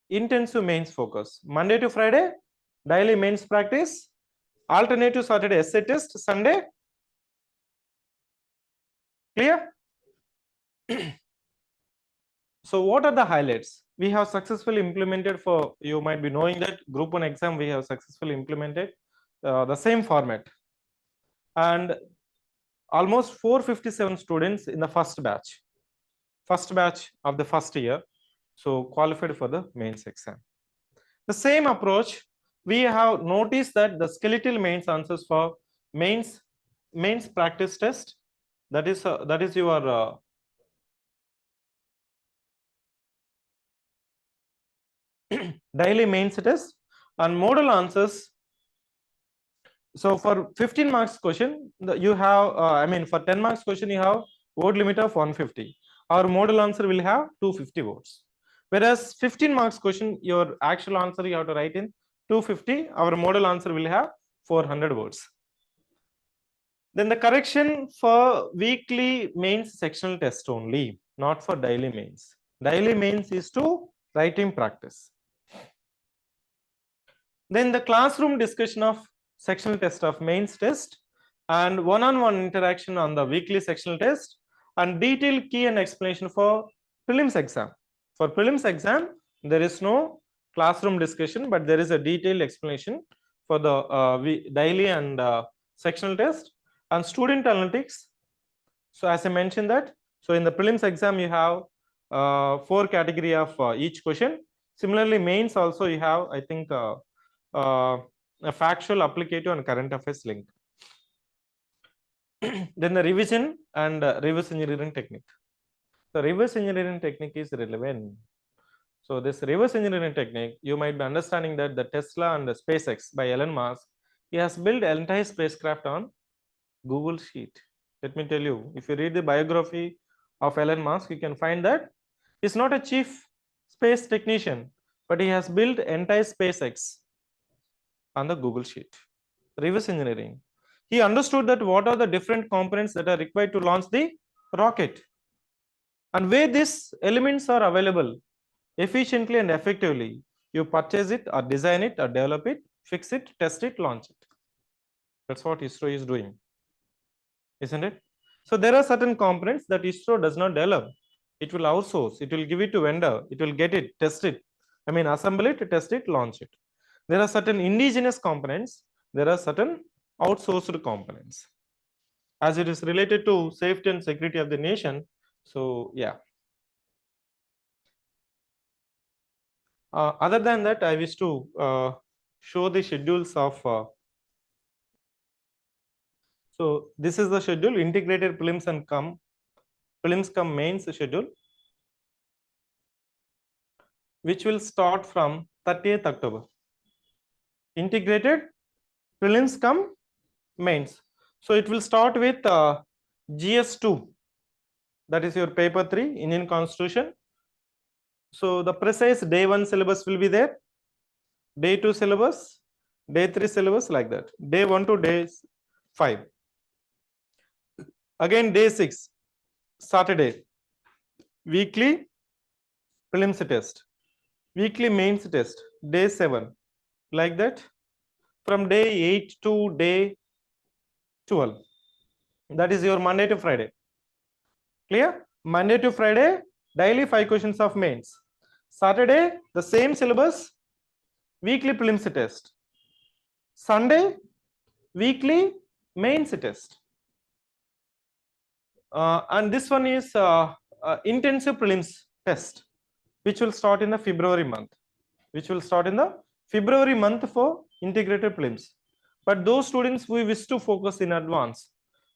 Speaker 1: intensive mains focus. Monday to Friday, daily mains practice, alternative Saturday essay test, Sunday. Clear? So what are the highlights? We have successfully implemented, for you might be knowing that Group 1 exam we have successfully implemented the same format, and almost 457 students in the first batch of the first year, so qualified for the mains exam. The same approach, we have noticed that the skeletal mains answers for mains practice test, that is your daily mains test, and model answers. So for 15 marks question, you have for 10 marks question you have word limit of 150. Our model answer will have 250 words. Whereas 15 marks question, your actual answer you have to write in 250. Our model answer will have 400 words. Then the correction for weekly mains sectional test only, not for daily mains. Daily mains is to writing practice. Then the classroom discussion of sectional test of mains test and one-on-one interaction on the weekly sectional test and detailed key and explanation for prelims exam. For prelims exam, there is no classroom discussion, but there is a detailed explanation for the daily and sectional test and student analytics. So as I mentioned that, so in the prelims exam you have 4 category of each question. Similarly, mains also you have, I think, a factual, applicative, and current affairs link. Then the revision and reverse engineering technique. The reverse engineering technique is relevant. So this reverse engineering technique, you might be understanding that the Tesla and the SpaceX by Elon Musk, he has built an entire spacecraft on Google Sheet. Let me tell you, if you read the biography of Elon Musk, you can find that he's not a chief space technician, but he has built entire SpaceX on the Google Sheet. Reverse engineering. He understood that what are the different components that are required to launch the rocket and where these elements are available efficiently and effectively. You purchase it or design it or develop it, fix it, test it, launch it. That's what ISRO is doing, isn't it? So there are certain components that ISRO does not develop. It will outsource, it will give it to vendor, it will get it, test it. I mean, assemble it, test it, launch it. There are certain indigenous components, there are certain outsourced components. As it is related to safety and security of the nation, so yeah. Other than that, I wish to show the schedules of. So this is the schedule, integrated Prelims-cum-Mains schedule, which will start from 30th October. Integrated Prelims-cum-Mains. So it will start with GS2, that is your paper 3, Indian Constitution. So the precise day 1 syllabus will be there, day 2 syllabus, day 3 syllabus, like that. Day 1 to day 5. Again day 6, Saturday, weekly prelims test, weekly mains test, day 7, like that. From day 8 to day 12. That is your Monday to Friday. Clear? Monday to Friday, daily 5 questions of mains. Saturday, the same syllabus, weekly prelims test. Sunday, weekly mains test. And this one is intensive prelims test, which will start in the February month. For integrated prelims. But those students who wish to focus in advance,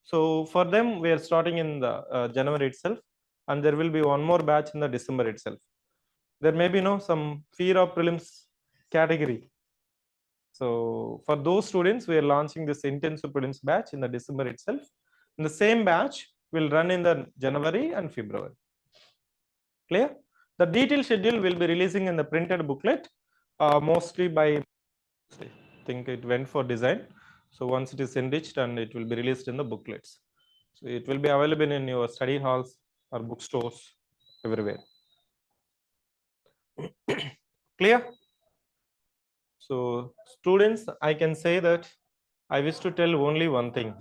Speaker 1: so for them we are starting in the January itself, and there will be one more batch in the December itself. There may be some fear of prelims category. So for those students, we are launching this intensive prelims batch in the December itself. In the same batch will run in the January and February. Clear? The detailed schedule will be releasing in the printed booklet, mostly by, I think it went for design. So once it is enriched, and it will be released in the booklets. So it will be available in your study halls or bookstores, everywhere. Clear? So students, I can say that I wish to tell only one thing.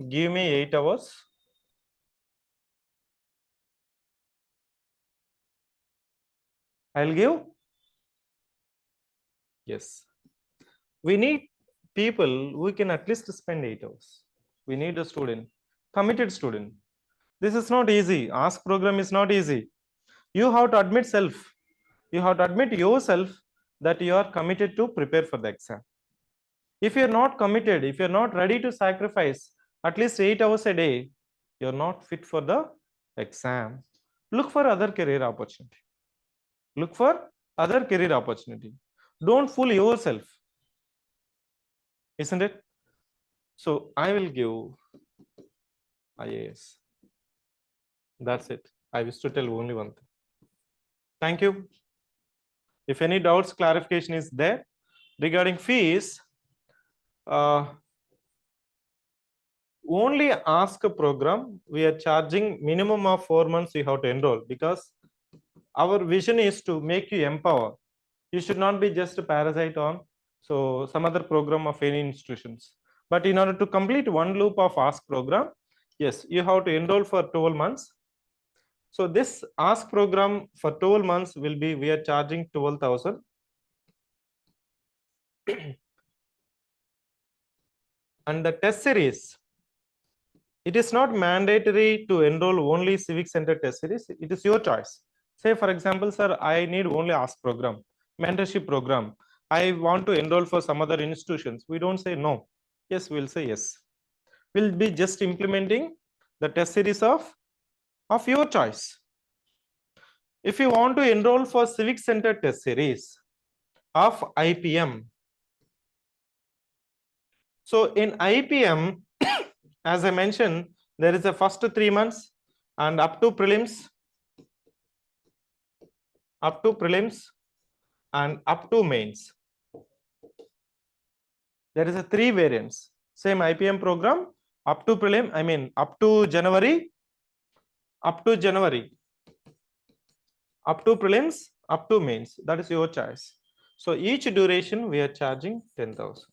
Speaker 1: Give me 8 hours. I'll give. Yes. We need people who can at least spend 8 hours. We need a student, committed student. This is not easy. Ask program is not easy. You have to admit self. You have to admit yourself that you are committed to prepare for the exam. If you're not committed, if you're not ready to sacrifice at least 8 hours a day, you're not fit for the exam. Look for other career opportunity. Look for other career opportunity. Don't fool yourself. Isn't it? So I will give IAS. That's it. I wish to tell only one thing. Thank you. If any doubts, clarification is there regarding fees, only ask a program, we are charging minimum of 4 months you have to enroll, because our vision is to make you empower. You should not be just a parasite on some other program of any institutions. But in order to complete one loop of ask program, yes, you have to enroll for 12 months. So this ask program for 12 months will be, we are charging 12,000. And the test series, it is not mandatory to enroll only CivicCentre test series. It is your choice. Say for example, sir, I need only ask program, mentorship program. I want to enroll for some other institutions. We don't say no. Yes, we'll say yes. We'll be just implementing the test series of your choice. If you want to enroll for CivicCentre test series of IPM, so in IPM, as I mentioned, there is a first 3 months and up to prelims, and up to mains. There is a 3 variants. Same IPM program, up to prelim, I mean up to January, up to prelims, up to mains. That is your choice. So each duration we are charging 10,000.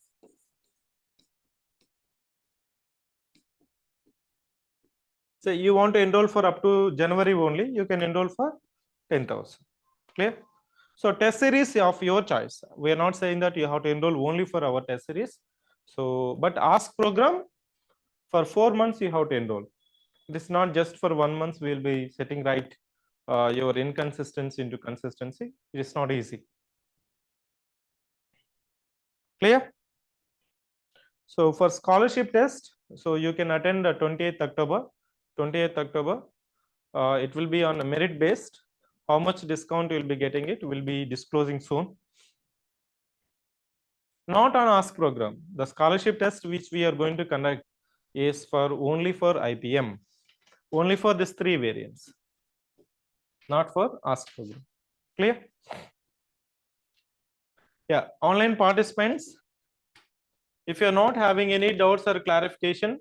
Speaker 1: So you want to enroll for up to January only, you can enroll for 10,000. Clear? So test series of your choice. We are not saying that you have to enroll only for our test series. So, but ask program for 4 months you have to enroll. It is not just for 1 month. We will be setting right your inconsistency into consistency. It is not easy. Clear? So for scholarship test, so you can attend 28th October. 28th October. It will be on a merit based. How much discount you will be getting it will be disclosing soon. Not on ask program. The scholarship test which we are going to conduct is for only for IPM, only for these 3 variants, not for ask program. Clear? Yeah, online participants, if you're not having any doubts or clarification,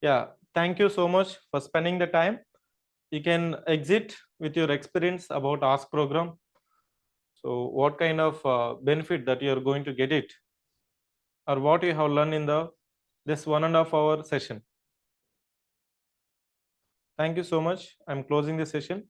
Speaker 1: yeah, thank you so much for spending the time. You can exit with your experience about ask program. So what kind of benefit that you're going to get it, or what you have learned in this 1.5 hour session. Thank you so much. I'm closing the session.